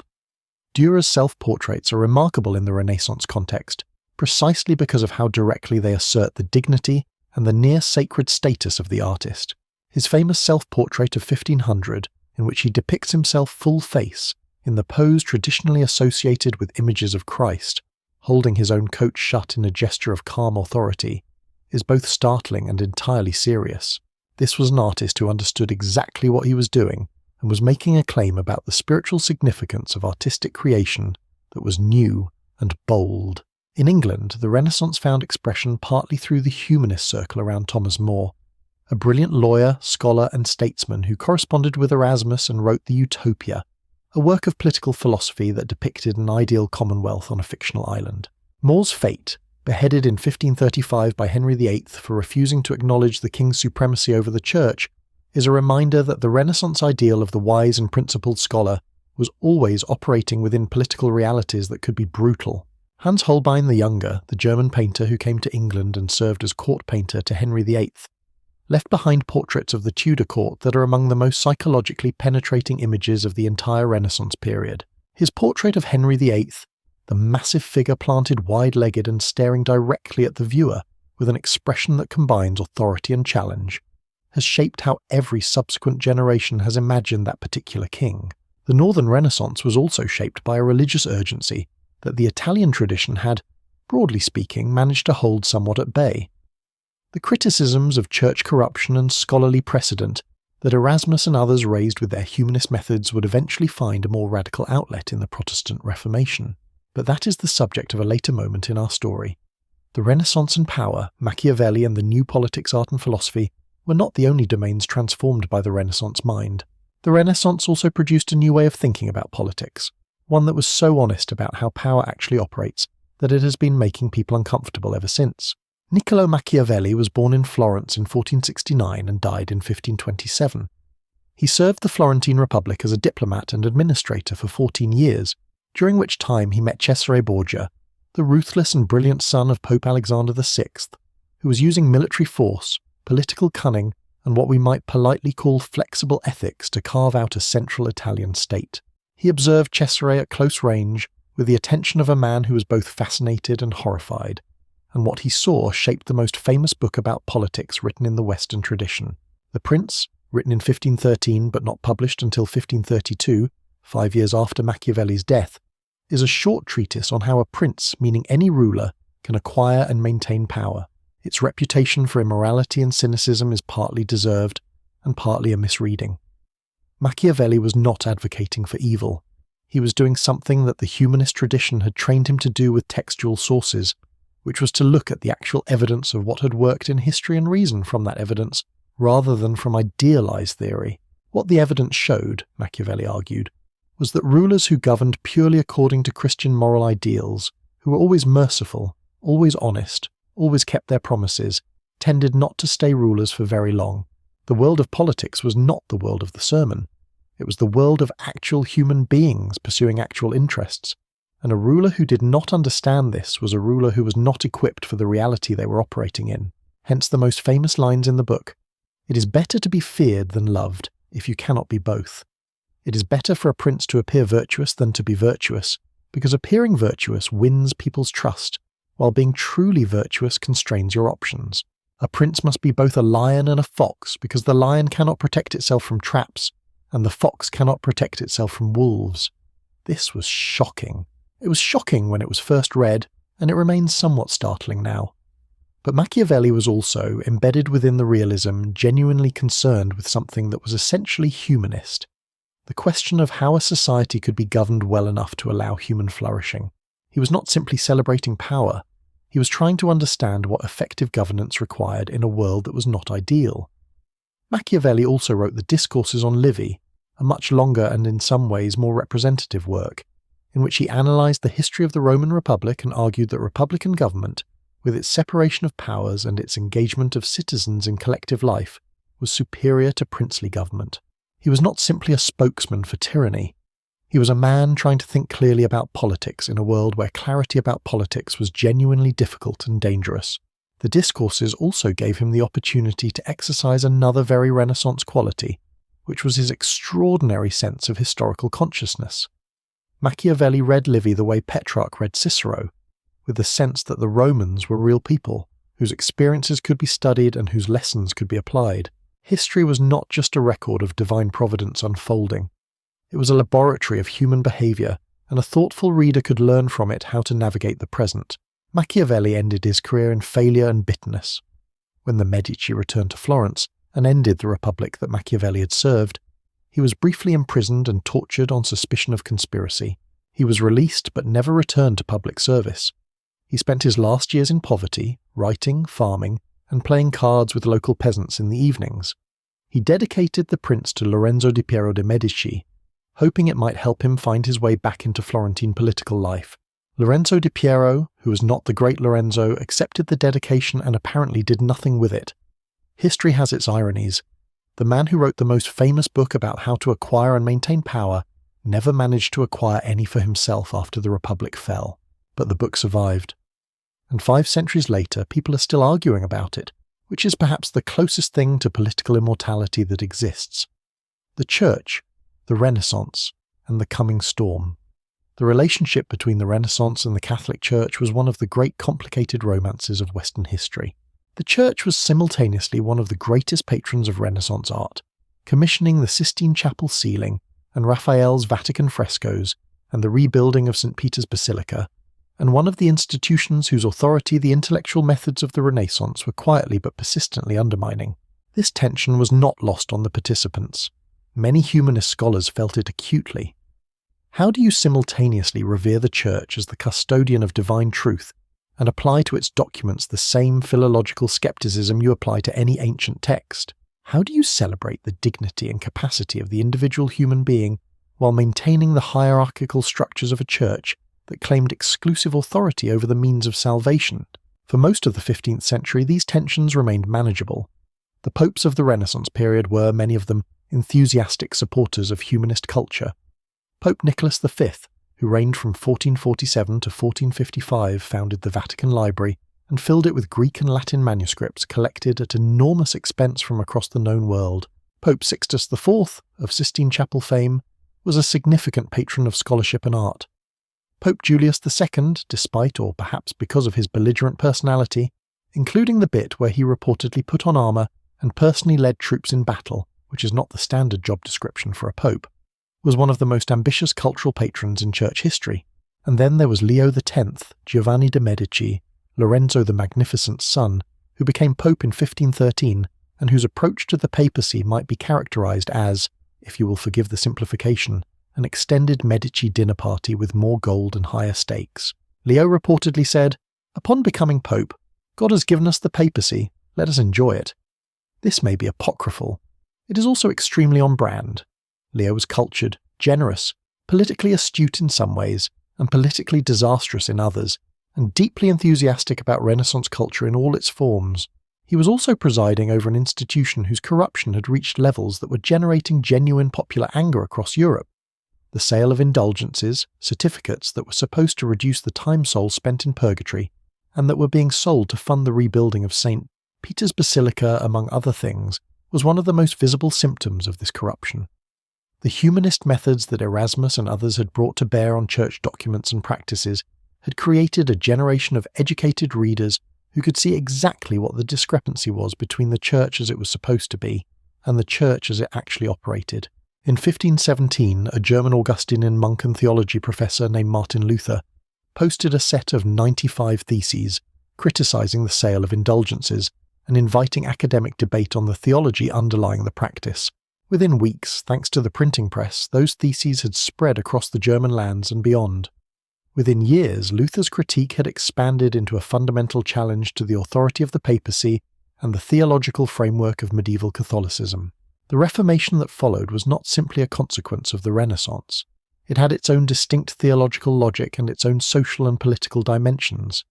Dürer's self-portraits are remarkable in the Renaissance context, precisely because of how directly they assert the dignity and the near-sacred status of the artist. His famous self-portrait of 1500, in which he depicts himself full face, in the pose traditionally associated with images of Christ, holding his own coat shut in a gesture of calm authority, is both startling and entirely serious. This was an artist who understood exactly what he was doing and was making a claim about the spiritual significance of artistic creation that was new and bold. In England, the Renaissance found expression partly through the humanist circle around Thomas More, a brilliant lawyer, scholar and statesman who corresponded with Erasmus and wrote the Utopia, a work of political philosophy that depicted an ideal commonwealth on a fictional island. More's fate, beheaded in 1535 by Henry VIII for refusing to acknowledge the king's supremacy over the church, is a reminder that the Renaissance ideal of the wise and principled scholar was always operating within political realities that could be brutal. Hans Holbein the Younger, the German painter who came to England and served as court painter to Henry VIII, left behind portraits of the Tudor court that are among the most psychologically penetrating images of the entire Renaissance period. His portrait of Henry VIII, the massive figure planted wide-legged and staring directly at the viewer with an expression that combines authority and challenge, has shaped how every subsequent generation has imagined that particular king. The Northern Renaissance was also shaped by a religious urgency that the Italian tradition had, broadly speaking, managed to hold somewhat at bay. The criticisms of church corruption and scholarly precedent that Erasmus and others raised with their humanist methods would eventually find a more radical outlet in the Protestant Reformation. But that is the subject of a later moment in our story. The Renaissance and power, Machiavelli and the new politics, art and philosophy were not the only domains transformed by the Renaissance mind. The Renaissance also produced a new way of thinking about politics, one that was so honest about how power actually operates that it has been making people uncomfortable ever since. Niccolo Machiavelli was born in Florence in 1469 and died in 1527. He served the Florentine Republic as a diplomat and administrator for 14 years, during which time he met Cesare Borgia, the ruthless and brilliant son of Pope Alexander VI, who was using military force, political cunning, and what we might politely call flexible ethics to carve out a central Italian state. He observed Cesare at close range, with the attention of a man who was both fascinated and horrified, and what he saw shaped the most famous book about politics written in the Western tradition. The Prince, written in 1513 but not published until 1532, 5 years after Machiavelli's death, is a short treatise on how a prince, meaning any ruler, can acquire and maintain power. Its reputation for immorality and cynicism is partly deserved and partly a misreading. Machiavelli was not advocating for evil. He was doing something that the humanist tradition had trained him to do with textual sources, which was to look at the actual evidence of what had worked in history and reason from that evidence, rather than from idealized theory. What the evidence showed, Machiavelli argued, was that rulers who governed purely according to Christian moral ideals, who were always merciful, always honest, always kept their promises, tended not to stay rulers for very long. The world of politics was not the world of the sermon. It was the world of actual human beings pursuing actual interests, and a ruler who did not understand this was a ruler who was not equipped for the reality they were operating in. Hence the most famous lines in the book: "It is better to be feared than loved, if you cannot be both. It is better for a prince to appear virtuous than to be virtuous, because appearing virtuous wins people's trust, while being truly virtuous constrains your options. A prince must be both a lion and a fox, because the lion cannot protect itself from traps, and the fox cannot protect itself from wolves." This was shocking. It was shocking when it was first read, and it remains somewhat startling now. But Machiavelli was also, embedded within the realism, genuinely concerned with something that was essentially humanist: the question of how a society could be governed well enough to allow human flourishing. He was not simply celebrating power. He was trying to understand what effective governance required in a world that was not ideal. Machiavelli also wrote the Discourses on Livy, a much longer and in some ways more representative work, in which he analysed the history of the Roman Republic and argued that republican government, with its separation of powers and its engagement of citizens in collective life, was superior to princely government. He was not simply a spokesman for tyranny. He was a man trying to think clearly about politics in a world where clarity about politics was genuinely difficult and dangerous. The Discourses also gave him the opportunity to exercise another very Renaissance quality, which was his extraordinary sense of historical consciousness. Machiavelli read Livy the way Petrarch read Cicero, with the sense that the Romans were real people, whose experiences could be studied and whose lessons could be applied. History was not just a record of divine providence unfolding. It was a laboratory of human behaviour, and a thoughtful reader could learn from it how to navigate the present. Machiavelli ended his career in failure and bitterness. when the Medici returned to Florence and ended the republic that Machiavelli had served, he was briefly imprisoned and tortured on suspicion of conspiracy. He was released but never returned to public service. He spent his last years in poverty, writing, farming, and playing cards with local peasants in the evenings. He dedicated the prince to Lorenzo di Piero de' Medici, hoping it might help him find his way back into Florentine political life. Lorenzo di Piero, who was not the great Lorenzo, accepted the dedication and apparently did nothing with it. History has its ironies. The man who wrote the most famous book about how to acquire and maintain power never managed to acquire any for himself after the Republic fell, but the book survived. And 5 centuries later, people are still arguing about it, which is perhaps the closest thing to political immortality that exists. The Church, the Renaissance, and the coming storm. The relationship between the Renaissance and the Catholic Church was one of the great complicated romances of Western history. The Church was simultaneously one of the greatest patrons of Renaissance art, commissioning the Sistine Chapel ceiling and Raphael's Vatican frescoes and the rebuilding of St. Peter's Basilica, and one of the institutions whose authority the intellectual methods of the Renaissance were quietly but persistently undermining. This tension was not lost on the participants. Many humanist scholars felt it acutely. How do you simultaneously revere the Church as the custodian of divine truth and apply to its documents the same philological skepticism you apply to any ancient text? How do you celebrate the dignity and capacity of the individual human being while maintaining the hierarchical structures of a church that claimed exclusive authority over the means of salvation? For most of the 15th century, these tensions remained manageable. The popes of the Renaissance period were, many of them, enthusiastic supporters of humanist culture. Pope Nicholas V, who reigned from 1447 to 1455, founded the Vatican Library and filled it with Greek and Latin manuscripts collected at enormous expense from across the known world. Pope Sixtus IV, of Sistine Chapel fame, was a significant patron of scholarship and art. Pope Julius II, despite or perhaps because of his belligerent personality, including the bit where he reportedly put on armour and personally led troops in battle, which is not the standard job description for a pope, was one of the most ambitious cultural patrons in church history. And then there was Leo X, Giovanni de' Medici, Lorenzo the Magnificent's son, who became pope in 1513 and whose approach to the papacy might be characterized as, if you will forgive the simplification, an extended Medici dinner party with more gold and higher stakes. Leo reportedly said, "Upon becoming pope, God has given us the papacy, let us enjoy it." This may be apocryphal. It is also extremely on brand. Leo was cultured, generous, politically astute in some ways, and politically disastrous in others, and deeply enthusiastic about Renaissance culture in all its forms. He was also presiding over an institution whose corruption had reached levels that were generating genuine popular anger across Europe. The sale of indulgences, certificates that were supposed to reduce the time souls spent in purgatory, and that were being sold to fund the rebuilding of St. Peter's Basilica, among other things, was one of the most visible symptoms of this corruption. The humanist methods that Erasmus and others had brought to bear on church documents and practices had created a generation of educated readers who could see exactly what the discrepancy was between the church as it was supposed to be and the church as it actually operated. In 1517, a German Augustinian monk and theology professor named Martin Luther posted a set of 95 theses criticizing the sale of indulgences and inviting academic debate on the theology underlying the practice. Within weeks, thanks to the printing press, those theses had spread across the German lands and beyond. Within years, Luther's critique had expanded into a fundamental challenge to the authority of the papacy and the theological framework of medieval Catholicism. The Reformation that followed was not simply a consequence of the Renaissance. It had its own distinct theological logic and its own social and political dimensions.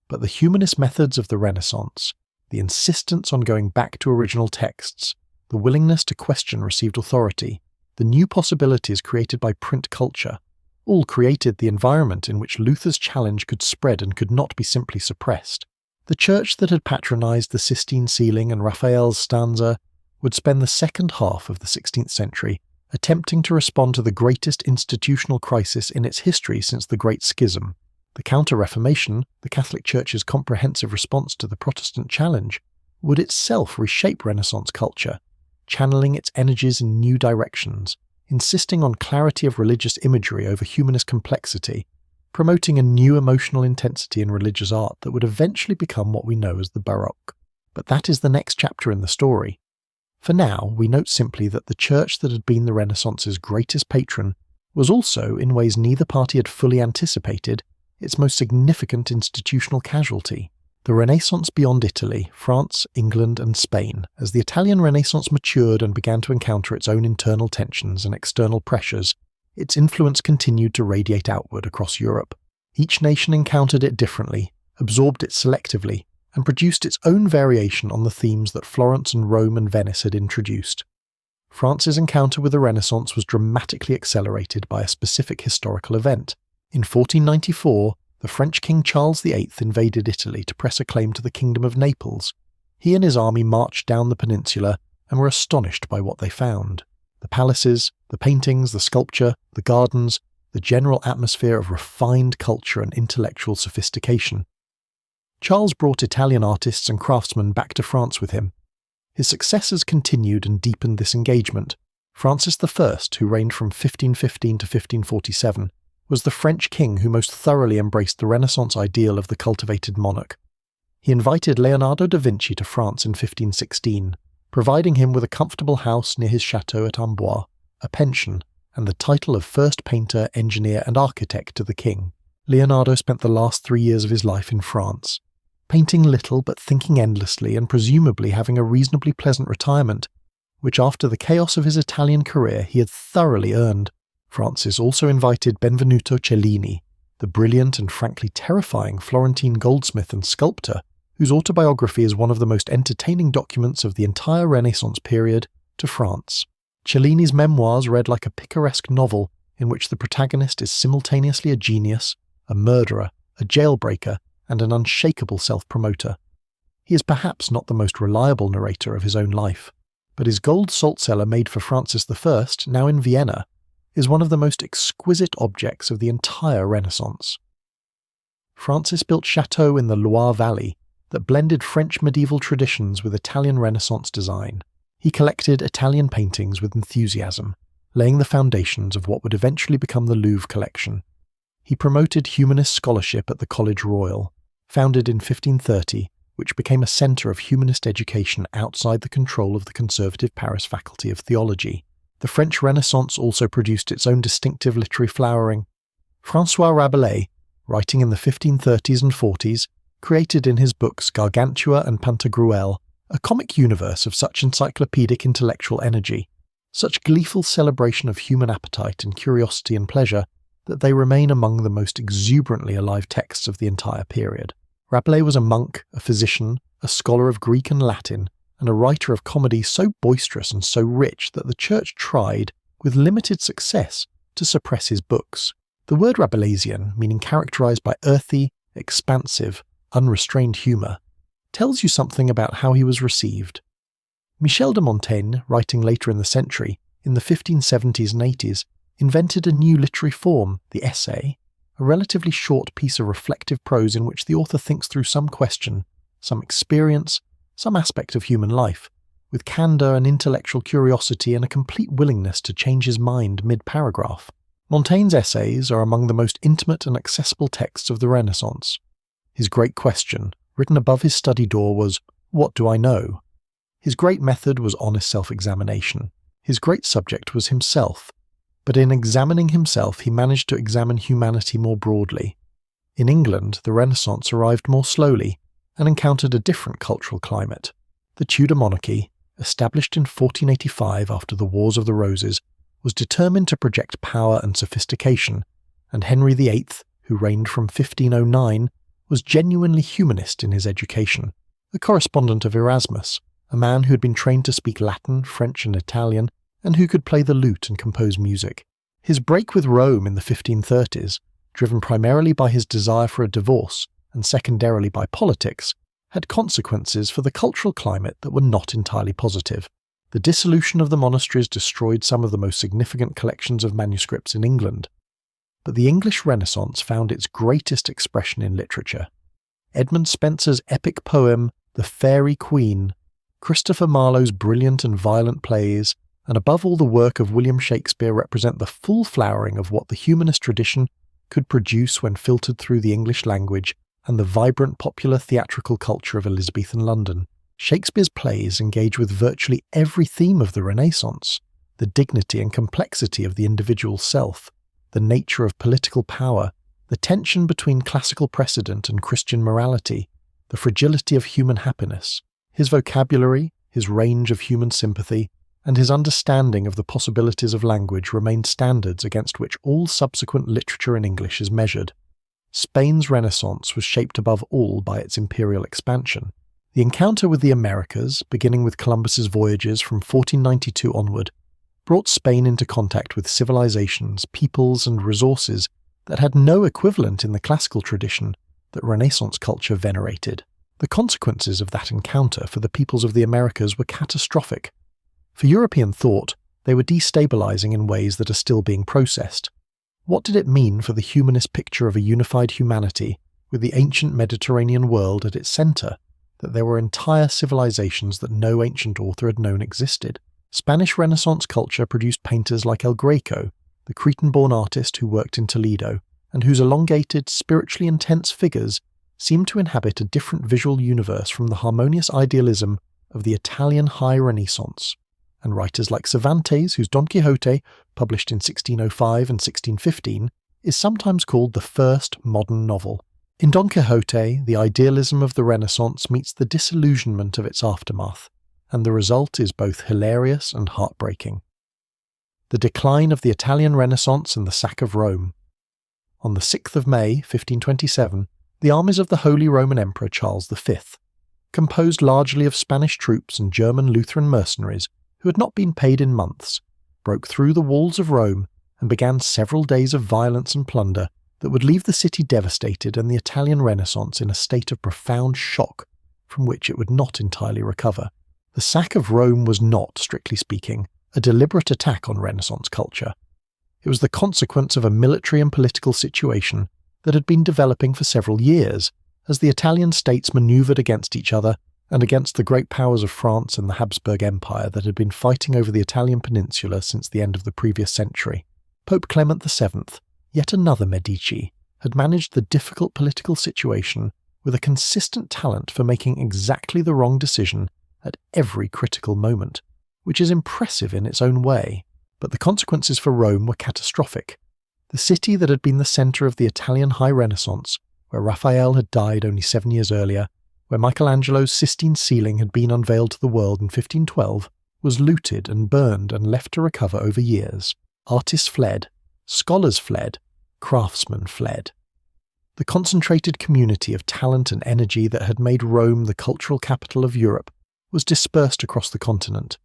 But the humanist methods of the Renaissance, the insistence on going back to original texts, the willingness to question received authority, the new possibilities created by print culture, all created the environment in which Luther's challenge could spread and could not be simply suppressed. The church that had patronized the Sistine ceiling and Raphael's stanza would spend the second half of the 16th century attempting to respond to the greatest institutional crisis in its history since the Great Schism. The Counter-Reformation, the Catholic Church's comprehensive response to the Protestant challenge, would itself reshape Renaissance culture, channeling its energies in new directions, insisting on clarity of religious imagery over humanist complexity, promoting a new emotional intensity in religious art that would eventually become what we know as the Baroque. But that is the next chapter in the story. For now, we note simply that the church that had been the Renaissance's greatest patron was also, in ways neither party had fully anticipated, its most significant institutional casualty. The Renaissance beyond Italy, France, England, and Spain, as the Italian Renaissance matured and began to encounter its own internal tensions and external pressures, its influence continued to radiate outward across Europe. Each nation encountered it differently, absorbed it selectively, and produced its own variation on the themes that Florence and Rome and Venice had introduced. France's encounter with the Renaissance was dramatically accelerated by a specific historical event. In 1494, the French King Charles VIII invaded Italy to press a claim to the Kingdom of Naples. He and his army marched down the peninsula and were astonished by what they found. The palaces, the paintings, the sculpture, the gardens, the general atmosphere of refined culture and intellectual sophistication. Charles brought Italian artists and craftsmen back to France with him. His successors continued and deepened this engagement. Francis I, who reigned from 1515 to 1547, was the French king who most thoroughly embraced the Renaissance ideal of the cultivated monarch. He invited Leonardo da Vinci to France in 1516, providing him with a comfortable house near his chateau at Amboise, a pension, and the title of first painter, engineer, and architect to the king. Leonardo spent the last 3 years of his life in France, painting little but thinking endlessly and presumably having a reasonably pleasant retirement, which after the chaos of his Italian career he had thoroughly earned. Francis also invited Benvenuto Cellini, the brilliant and frankly terrifying Florentine goldsmith and sculptor, whose autobiography is one of the most entertaining documents of the entire Renaissance period, to France. Cellini's memoirs read like a picaresque novel in which the protagonist is simultaneously a genius, a murderer, a jailbreaker, and an unshakable self-promoter. He is perhaps not the most reliable narrator of his own life, but his gold salt cellar made for Francis I, now in Vienna, is one of the most exquisite objects of the entire Renaissance. Francis built chateaux in the Loire Valley that blended French medieval traditions with Italian Renaissance design. He collected Italian paintings with enthusiasm, laying the foundations of what would eventually become the Louvre collection. He promoted humanist scholarship at the College Royal, founded in 1530, which became a centre of humanist education outside the control of the conservative Paris Faculty of Theology. The French Renaissance also produced its own distinctive literary flowering. François Rabelais, writing in the 1530s and 40s, created in his books Gargantua and Pantagruel a comic universe of such encyclopedic intellectual energy, such gleeful celebration of human appetite and curiosity and pleasure, that they remain among the most exuberantly alive texts of the entire period. Rabelais was a monk, a physician, a scholar of Greek and Latin, and a writer of comedy so boisterous and so rich that the church tried, with limited success, to suppress his books. The word Rabelaisian, meaning characterized by earthy, expansive, unrestrained humour, tells you something about how he was received. Michel de Montaigne, writing later in the century, in the 1570s and 80s, invented a new literary form, the essay, a relatively short piece of reflective prose in which the author thinks through some question, some experience, some aspect of human life, with candour and intellectual curiosity and a complete willingness to change his mind mid-paragraph. Montaigne's essays are among the most intimate and accessible texts of the Renaissance. His great question, written above his study door, was, "What do I know?" His great method was honest self-examination. His great subject was himself, but in examining himself he managed to examine humanity more broadly. In England, the Renaissance arrived more slowly and encountered a different cultural climate. The Tudor monarchy, established in 1485 after the Wars of the Roses, was determined to project power and sophistication, and Henry VIII, who reigned from 1509, was genuinely humanist in his education, a correspondent of Erasmus, a man who had been trained to speak Latin, French and Italian, and who could play the lute and compose music. His break with Rome in the 1530s, driven primarily by his desire for a divorce and secondarily by politics, had consequences for the cultural climate that were not entirely positive. The dissolution of the monasteries destroyed some of the most significant collections of manuscripts in England. But the English Renaissance found its greatest expression in literature. Edmund Spenser's epic poem, The Faerie Queene, Christopher Marlowe's brilliant and violent plays, and above all the work of William Shakespeare represent the full flowering of what the humanist tradition could produce when filtered through the English language and the vibrant popular theatrical culture of Elizabethan London. Shakespeare's plays engage with virtually every theme of the Renaissance: the dignity and complexity of the individual self, the nature of political power, the tension between classical precedent and Christian morality, the fragility of human happiness. His vocabulary, his range of human sympathy, and his understanding of the possibilities of language remain standards against which all subsequent literature in English is measured. Spain's Renaissance was shaped above all by its imperial expansion. The encounter with the Americas, beginning with Columbus's voyages from 1492 onward, brought Spain into contact with civilizations, peoples, and resources that had no equivalent in the classical tradition that Renaissance culture venerated. The consequences of that encounter for the peoples of the Americas were catastrophic. For European thought, they were destabilizing in ways that are still being processed. What did it mean for the humanist picture of a unified humanity, with the ancient Mediterranean world at its center, that there were entire civilizations that no ancient author had known existed? Spanish Renaissance culture produced painters like El Greco, the Cretan-born artist who worked in Toledo, and whose elongated, spiritually intense figures seemed to inhabit a different visual universe from the harmonious idealism of the Italian High Renaissance. And writers like Cervantes, whose Don Quixote, published in 1605 and 1615, is sometimes called the first modern novel. In Don Quixote, the idealism of the Renaissance meets the disillusionment of its aftermath, and the result is both hilarious and heartbreaking. The decline of the Italian Renaissance and the sack of Rome. On the 6th of May, 1527, the armies of the Holy Roman Emperor Charles V, composed largely of Spanish troops and German Lutheran mercenaries who had not been paid in months, broke through the walls of Rome and began several days of violence and plunder that would leave the city devastated and the Italian Renaissance in a state of profound shock from which it would not entirely recover. The sack of Rome was not, strictly speaking, a deliberate attack on Renaissance culture. It was the consequence of a military and political situation that had been developing for several years as the Italian states manoeuvred against each other and against the great powers of France and the Habsburg Empire that had been fighting over the Italian peninsula since the end of the previous century. Pope Clement VII, yet another Medici, had managed the difficult political situation with a consistent talent for making exactly the wrong decision at every critical moment, which is impressive in its own way. But the consequences for Rome were catastrophic. The city that had been the centre of the Italian High Renaissance, where Raphael had died only 7 years earlier, where Michelangelo's Sistine ceiling had been unveiled to the world in 1512, was looted and burned and left to recover over years. Artists fled, scholars fled, craftsmen fled. The concentrated community of talent and energy that had made Rome the cultural capital of Europe was dispersed across the continent.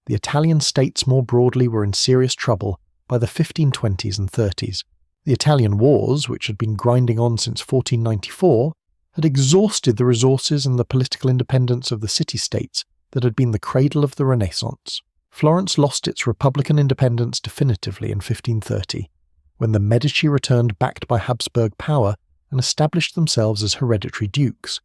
The Italian states more broadly were in serious trouble by the 1520s and 30s. The Italian wars, which had been grinding on since 1494, had exhausted the resources and the political independence of the city-states that had been the cradle of the Renaissance. Florence lost its republican independence definitively in 1530, when the Medici returned backed by Habsburg power and established themselves as hereditary dukes.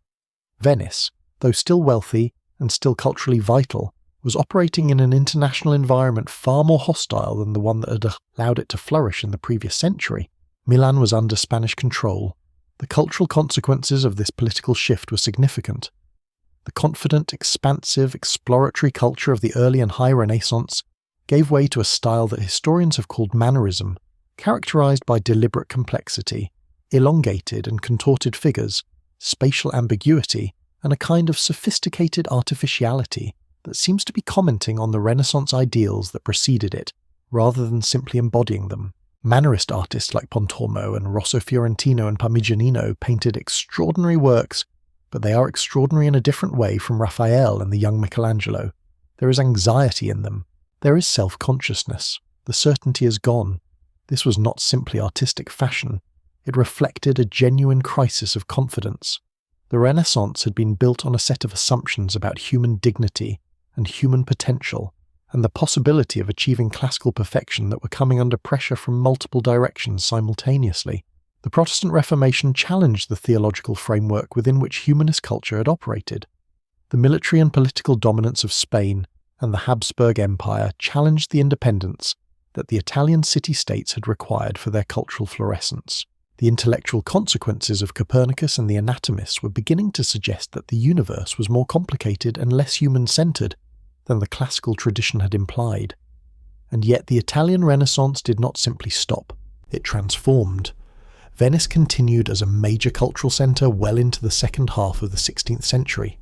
Venice, though still wealthy and still culturally vital, was operating in an international environment far more hostile than the one that had allowed it to flourish in the previous century. Milan was under Spanish control. The cultural consequences of this political shift were significant. The confident, expansive, exploratory culture of the early and high Renaissance gave way to a style that historians have called mannerism, characterized by deliberate complexity, elongated and contorted figures, spatial ambiguity, and a kind of sophisticated artificiality that seems to be commenting on the Renaissance ideals that preceded it, rather than simply embodying them. Mannerist artists like Pontormo and Rosso Fiorentino and Parmigianino painted extraordinary works, but they are extraordinary in a different way from Raphael and the young Michelangelo. There is anxiety in them. There is self-consciousness. The certainty is gone. This was not simply artistic fashion. It reflected a genuine crisis of confidence. The Renaissance had been built on a set of assumptions about human dignity and human potential, and the possibility of achieving classical perfection that were coming under pressure from multiple directions simultaneously. The Protestant Reformation challenged the theological framework within which humanist culture had operated. The military and political dominance of Spain and the Habsburg Empire challenged the independence that the Italian city-states had required for their cultural florescence. The intellectual consequences of Copernicus and the anatomists were beginning to suggest that the universe was more complicated and less human-centered than the classical tradition had implied. And yet the Italian Renaissance did not simply stop, it transformed. Venice continued as a major cultural centre well into the second half of the 16th century.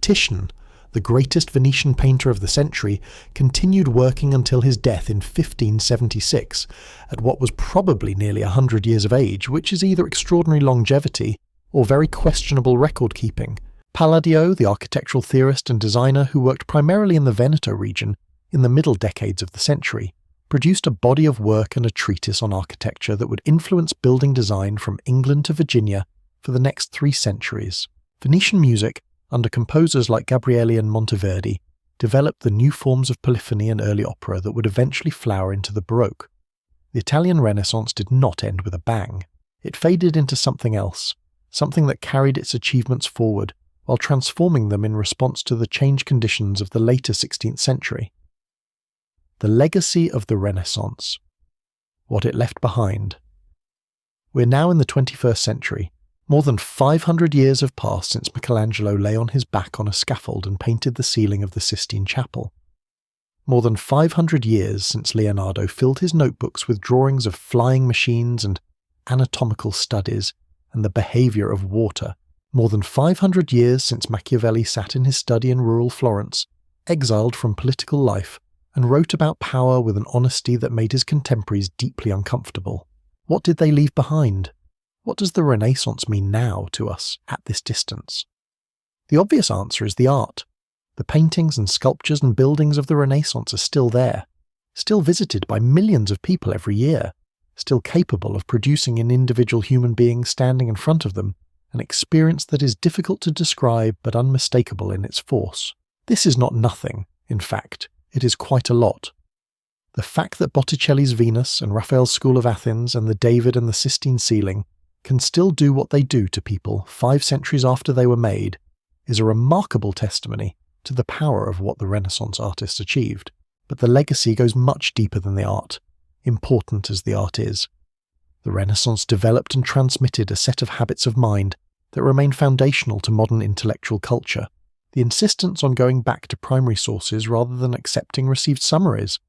Titian, the greatest Venetian painter of the century, continued working until his death in 1576, at what was probably nearly 100 years of age, which is either extraordinary longevity or very questionable record-keeping. Palladio, the architectural theorist and designer who worked primarily in the Veneto region in the middle decades of the century, produced a body of work and a treatise on architecture that would influence building design from England to Virginia for the next 3 centuries. Venetian music, under composers like Gabrieli and Monteverdi, developed the new forms of polyphony and early opera that would eventually flower into the Baroque. The Italian Renaissance did not end with a bang. It faded into something else, something that carried its achievements forward while transforming them in response to the changed conditions of the later 16th century. The legacy of the Renaissance. What it left behind. We're now in the 21st century. More than 500 years have passed since Michelangelo lay on his back on a scaffold and painted the ceiling of the Sistine Chapel. More than 500 years since Leonardo filled his notebooks with drawings of flying machines and anatomical studies and the behaviour of water. More than 500 years since Machiavelli sat in his study in rural Florence, exiled from political life, and wrote about power with an honesty that made his contemporaries deeply uncomfortable. What did they leave behind? What does the Renaissance mean now to us at this distance? The obvious answer is the art. The paintings and sculptures and buildings of the Renaissance are still there, still visited by millions of people every year, still capable of producing in individual human beings standing in front of them an experience that is difficult to describe but unmistakable in its force. This is not nothing, in fact, it is quite a lot. The fact that Botticelli's Venus and Raphael's School of Athens and the David and the Sistine ceiling can still do what they do to people 5 centuries after they were made is a remarkable testimony to the power of what the Renaissance artists achieved. But the legacy goes much deeper than the art, important as the art is. The Renaissance developed and transmitted a set of habits of mind that remain foundational to modern intellectual culture. The insistence on going back to primary sources rather than accepting received summaries.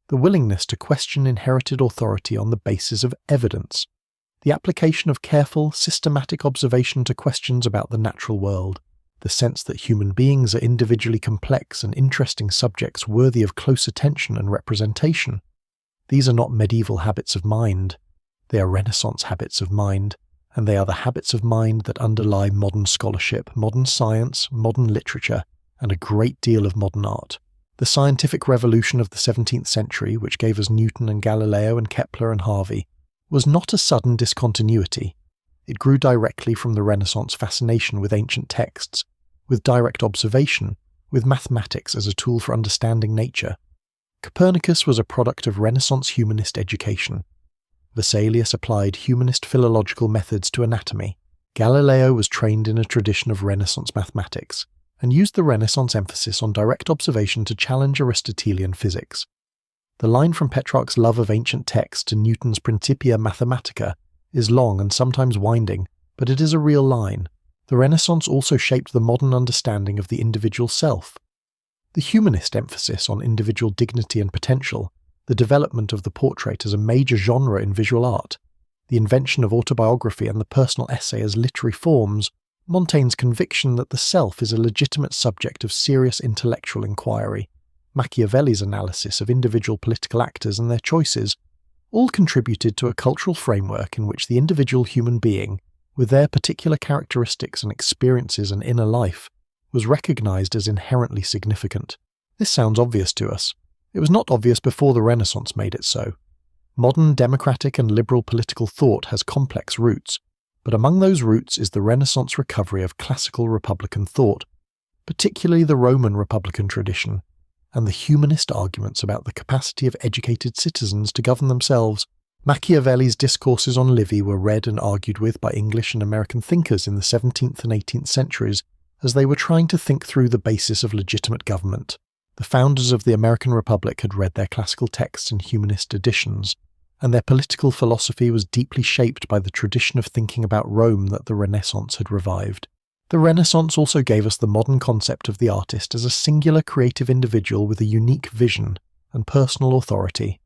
The willingness to question inherited authority on the basis of evidence. The application of careful, systematic observation to questions about the natural world. The sense that human beings are individually complex and interesting subjects worthy of close attention and representation. These are not medieval habits of mind. They are Renaissance habits of mind, and they are the habits of mind that underlie modern scholarship, modern science, modern literature, and a great deal of modern art. The scientific revolution of the 17th century, which gave us Newton and Galileo and Kepler and Harvey, was not a sudden discontinuity. It grew directly from the Renaissance fascination with ancient texts, with direct observation, with mathematics as a tool for understanding nature. Copernicus was a product of Renaissance humanist education. Vesalius applied humanist philological methods to anatomy. Galileo was trained in a tradition of Renaissance mathematics, and used the Renaissance emphasis on direct observation to challenge Aristotelian physics. The line from Petrarch's love of ancient texts to Newton's Principia Mathematica is long and sometimes winding, but it is a real line. The Renaissance also shaped the modern understanding of the individual self. The humanist emphasis on individual dignity and potential, the development of the portrait as a major genre in visual art, the invention of autobiography and the personal essay as literary forms, Montaigne's conviction that the self is a legitimate subject of serious intellectual inquiry, Machiavelli's analysis of individual political actors and their choices, all contributed to a cultural framework in which the individual human being, with their particular characteristics and experiences and inner life, was recognized as inherently significant. This sounds obvious to us. It was not obvious before the Renaissance made it so. Modern democratic and liberal political thought has complex roots, but among those roots is the Renaissance recovery of classical republican thought, particularly the Roman republican tradition, and the humanist arguments about the capacity of educated citizens to govern themselves. Machiavelli's discourses on Livy were read and argued with by English and American thinkers in the 17th and 18th centuries as they were trying to think through the basis of legitimate government. The founders of the American Republic had read their classical texts in humanist editions, and their political philosophy was deeply shaped by the tradition of thinking about Rome that the Renaissance had revived. The Renaissance also gave us the modern concept of the artist as a singular creative individual with a unique vision and personal authority.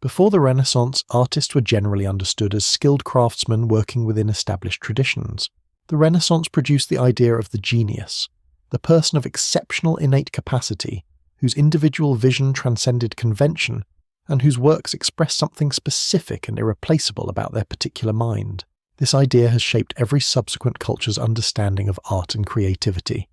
Before the Renaissance, artists were generally understood as skilled craftsmen working within established traditions. The Renaissance produced the idea of the genius, the person of exceptional innate capacity, whose individual vision transcended convention, and whose works express something specific and irreplaceable about their particular mind. This idea has shaped every subsequent culture's understanding of art and creativity.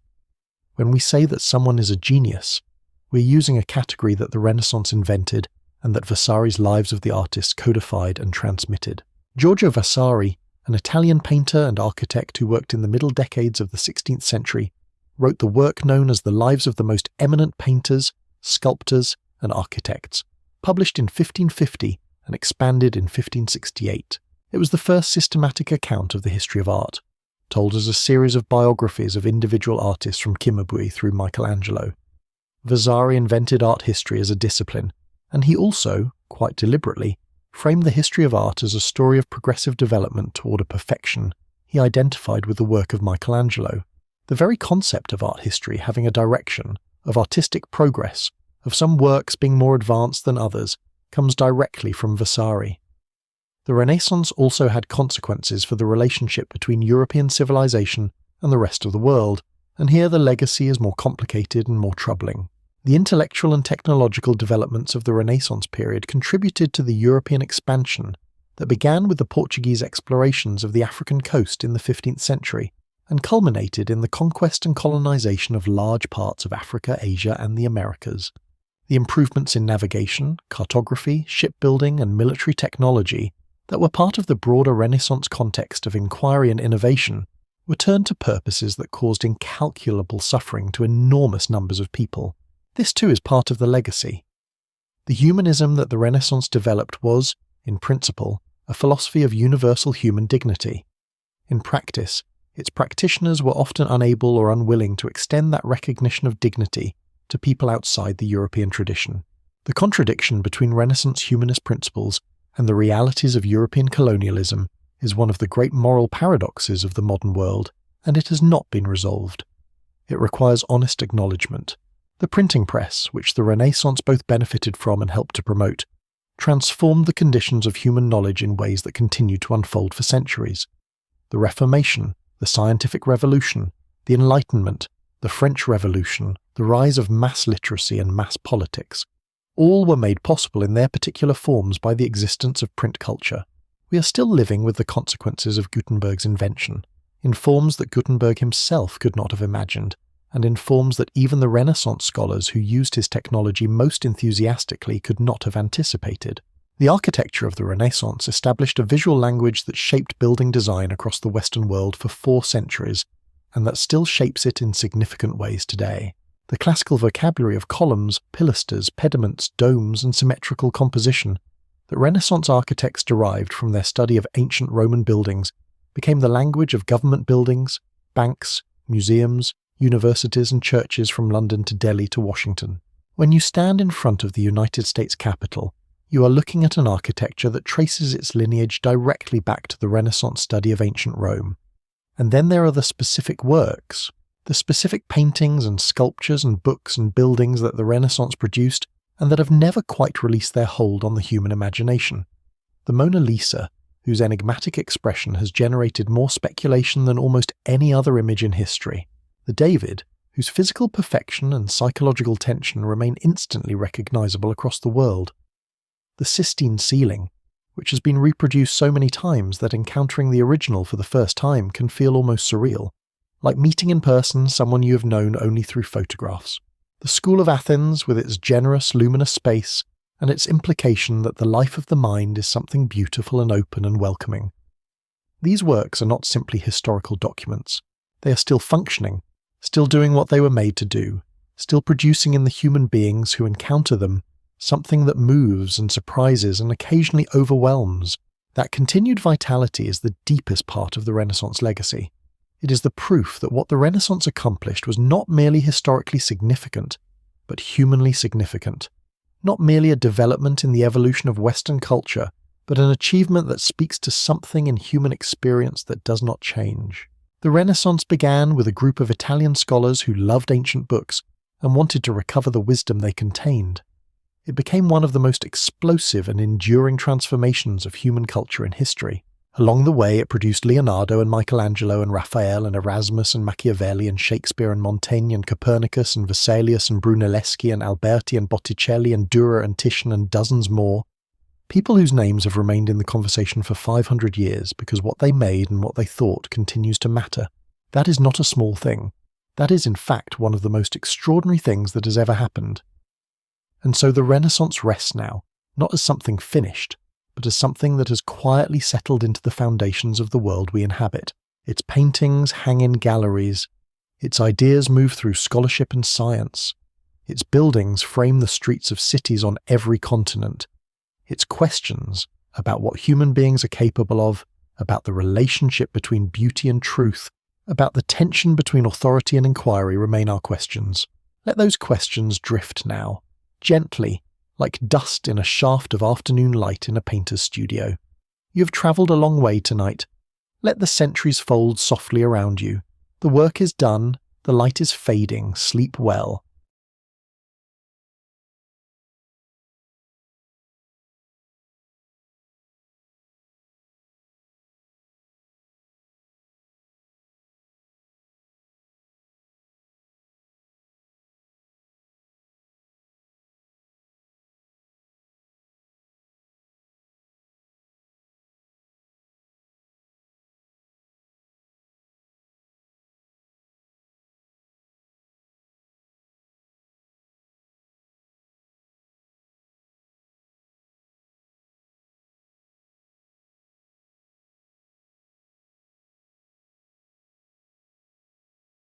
When we say that someone is a genius, we're using a category that the Renaissance invented and that Vasari's Lives of the Artists codified and transmitted. Giorgio Vasari, an Italian painter and architect who worked in the middle decades of the 16th century, wrote the work known as the Lives of the Most Eminent Painters, Sculptors, and Architects, published in 1550 and expanded in 1568. It was the first systematic account of the history of art, told as a series of biographies of individual artists from Cimabue through Michelangelo. Vasari invented art history as a discipline, and he also, quite deliberately, framed the history of art as a story of progressive development toward a perfection he identified with the work of Michelangelo. The very concept of art history having a direction, of artistic progress, of some works being more advanced than others, comes directly from Vasari. The Renaissance also had consequences for the relationship between European civilization and the rest of the world, and here the legacy is more complicated and more troubling. The intellectual and technological developments of the Renaissance period contributed to the European expansion that began with the Portuguese explorations of the African coast in the 15th century and culminated in the conquest and colonization of large parts of Africa, Asia, and the Americas. The improvements in navigation, cartography, shipbuilding, and military technology that were part of the broader Renaissance context of inquiry and innovation were turned to purposes that caused incalculable suffering to enormous numbers of people. This too is part of the legacy. The humanism that the Renaissance developed was, in principle, a philosophy of universal human dignity. In practice, its practitioners were often unable or unwilling to extend that recognition of dignity to people outside the European tradition. The contradiction between Renaissance humanist principles and the realities of European colonialism is one of the great moral paradoxes of the modern world, and it has not been resolved. It requires honest acknowledgement. The printing press, which the Renaissance both benefited from and helped to promote, transformed the conditions of human knowledge in ways that continue to unfold for centuries. The Reformation, the Scientific Revolution, the Enlightenment, the French Revolution, the rise of mass literacy and mass politics, all were made possible in their particular forms by the existence of print culture. We are still living with the consequences of Gutenberg's invention, in forms that Gutenberg himself could not have imagined, and in forms that even the Renaissance scholars who used his technology most enthusiastically could not have anticipated. The architecture of the Renaissance established a visual language that shaped building design across the Western world for 4 centuries, and that still shapes it in significant ways today. The classical vocabulary of columns, pilasters, pediments, domes, and symmetrical composition that Renaissance architects derived from their study of ancient Roman buildings became the language of government buildings, banks, museums, universities, and churches from London to Delhi to Washington. When you stand in front of the United States Capitol, you are looking at an architecture that traces its lineage directly back to the Renaissance study of ancient Rome. And then there are the specific works, the specific paintings and sculptures and books and buildings that the Renaissance produced and that have never quite released their hold on the human imagination. The Mona Lisa, whose enigmatic expression has generated more speculation than almost any other image in history. The David, whose physical perfection and psychological tension remain instantly recognizable across the world. The Sistine ceiling, which has been reproduced so many times that encountering the original for the first time can feel almost surreal, like meeting in person someone you have known only through photographs. The School of Athens, with its generous, luminous space, and its implication that the life of the mind is something beautiful and open and welcoming. These works are not simply historical documents. They are still functioning, still doing what they were made to do, still producing in the human beings who encounter them something that moves and surprises and occasionally overwhelms. That continued vitality is the deepest part of the Renaissance legacy. It is the proof that what the Renaissance accomplished was not merely historically significant, but humanly significant. Not merely a development in the evolution of Western culture, but an achievement that speaks to something in human experience that does not change. The Renaissance began with a group of Italian scholars who loved ancient books and wanted to recover the wisdom they contained. It became one of the most explosive and enduring transformations of human culture in history. Along the way, it produced Leonardo and Michelangelo and Raphael and Erasmus and Machiavelli and Shakespeare and Montaigne and Copernicus and Vesalius and Brunelleschi and Alberti and Botticelli and Dürer and Titian and dozens more. People whose names have remained in the conversation for 500 years because what they made and what they thought continues to matter. That is not a small thing. That is, in fact, one of the most extraordinary things that has ever happened. And so the Renaissance rests now, not as something finished, but as something that has quietly settled into the foundations of the world we inhabit. Its paintings hang in galleries. Its ideas move through scholarship and science. Its buildings frame the streets of cities on every continent. Its questions about what human beings are capable of, about the relationship between beauty and truth, about the tension between authority and inquiry remain our questions. Let those questions drift now, gently, like dust in a shaft of afternoon light in a painter's studio. You have travelled a long way tonight. Let the centuries fold softly around you. The work is done, the light is fading, sleep well.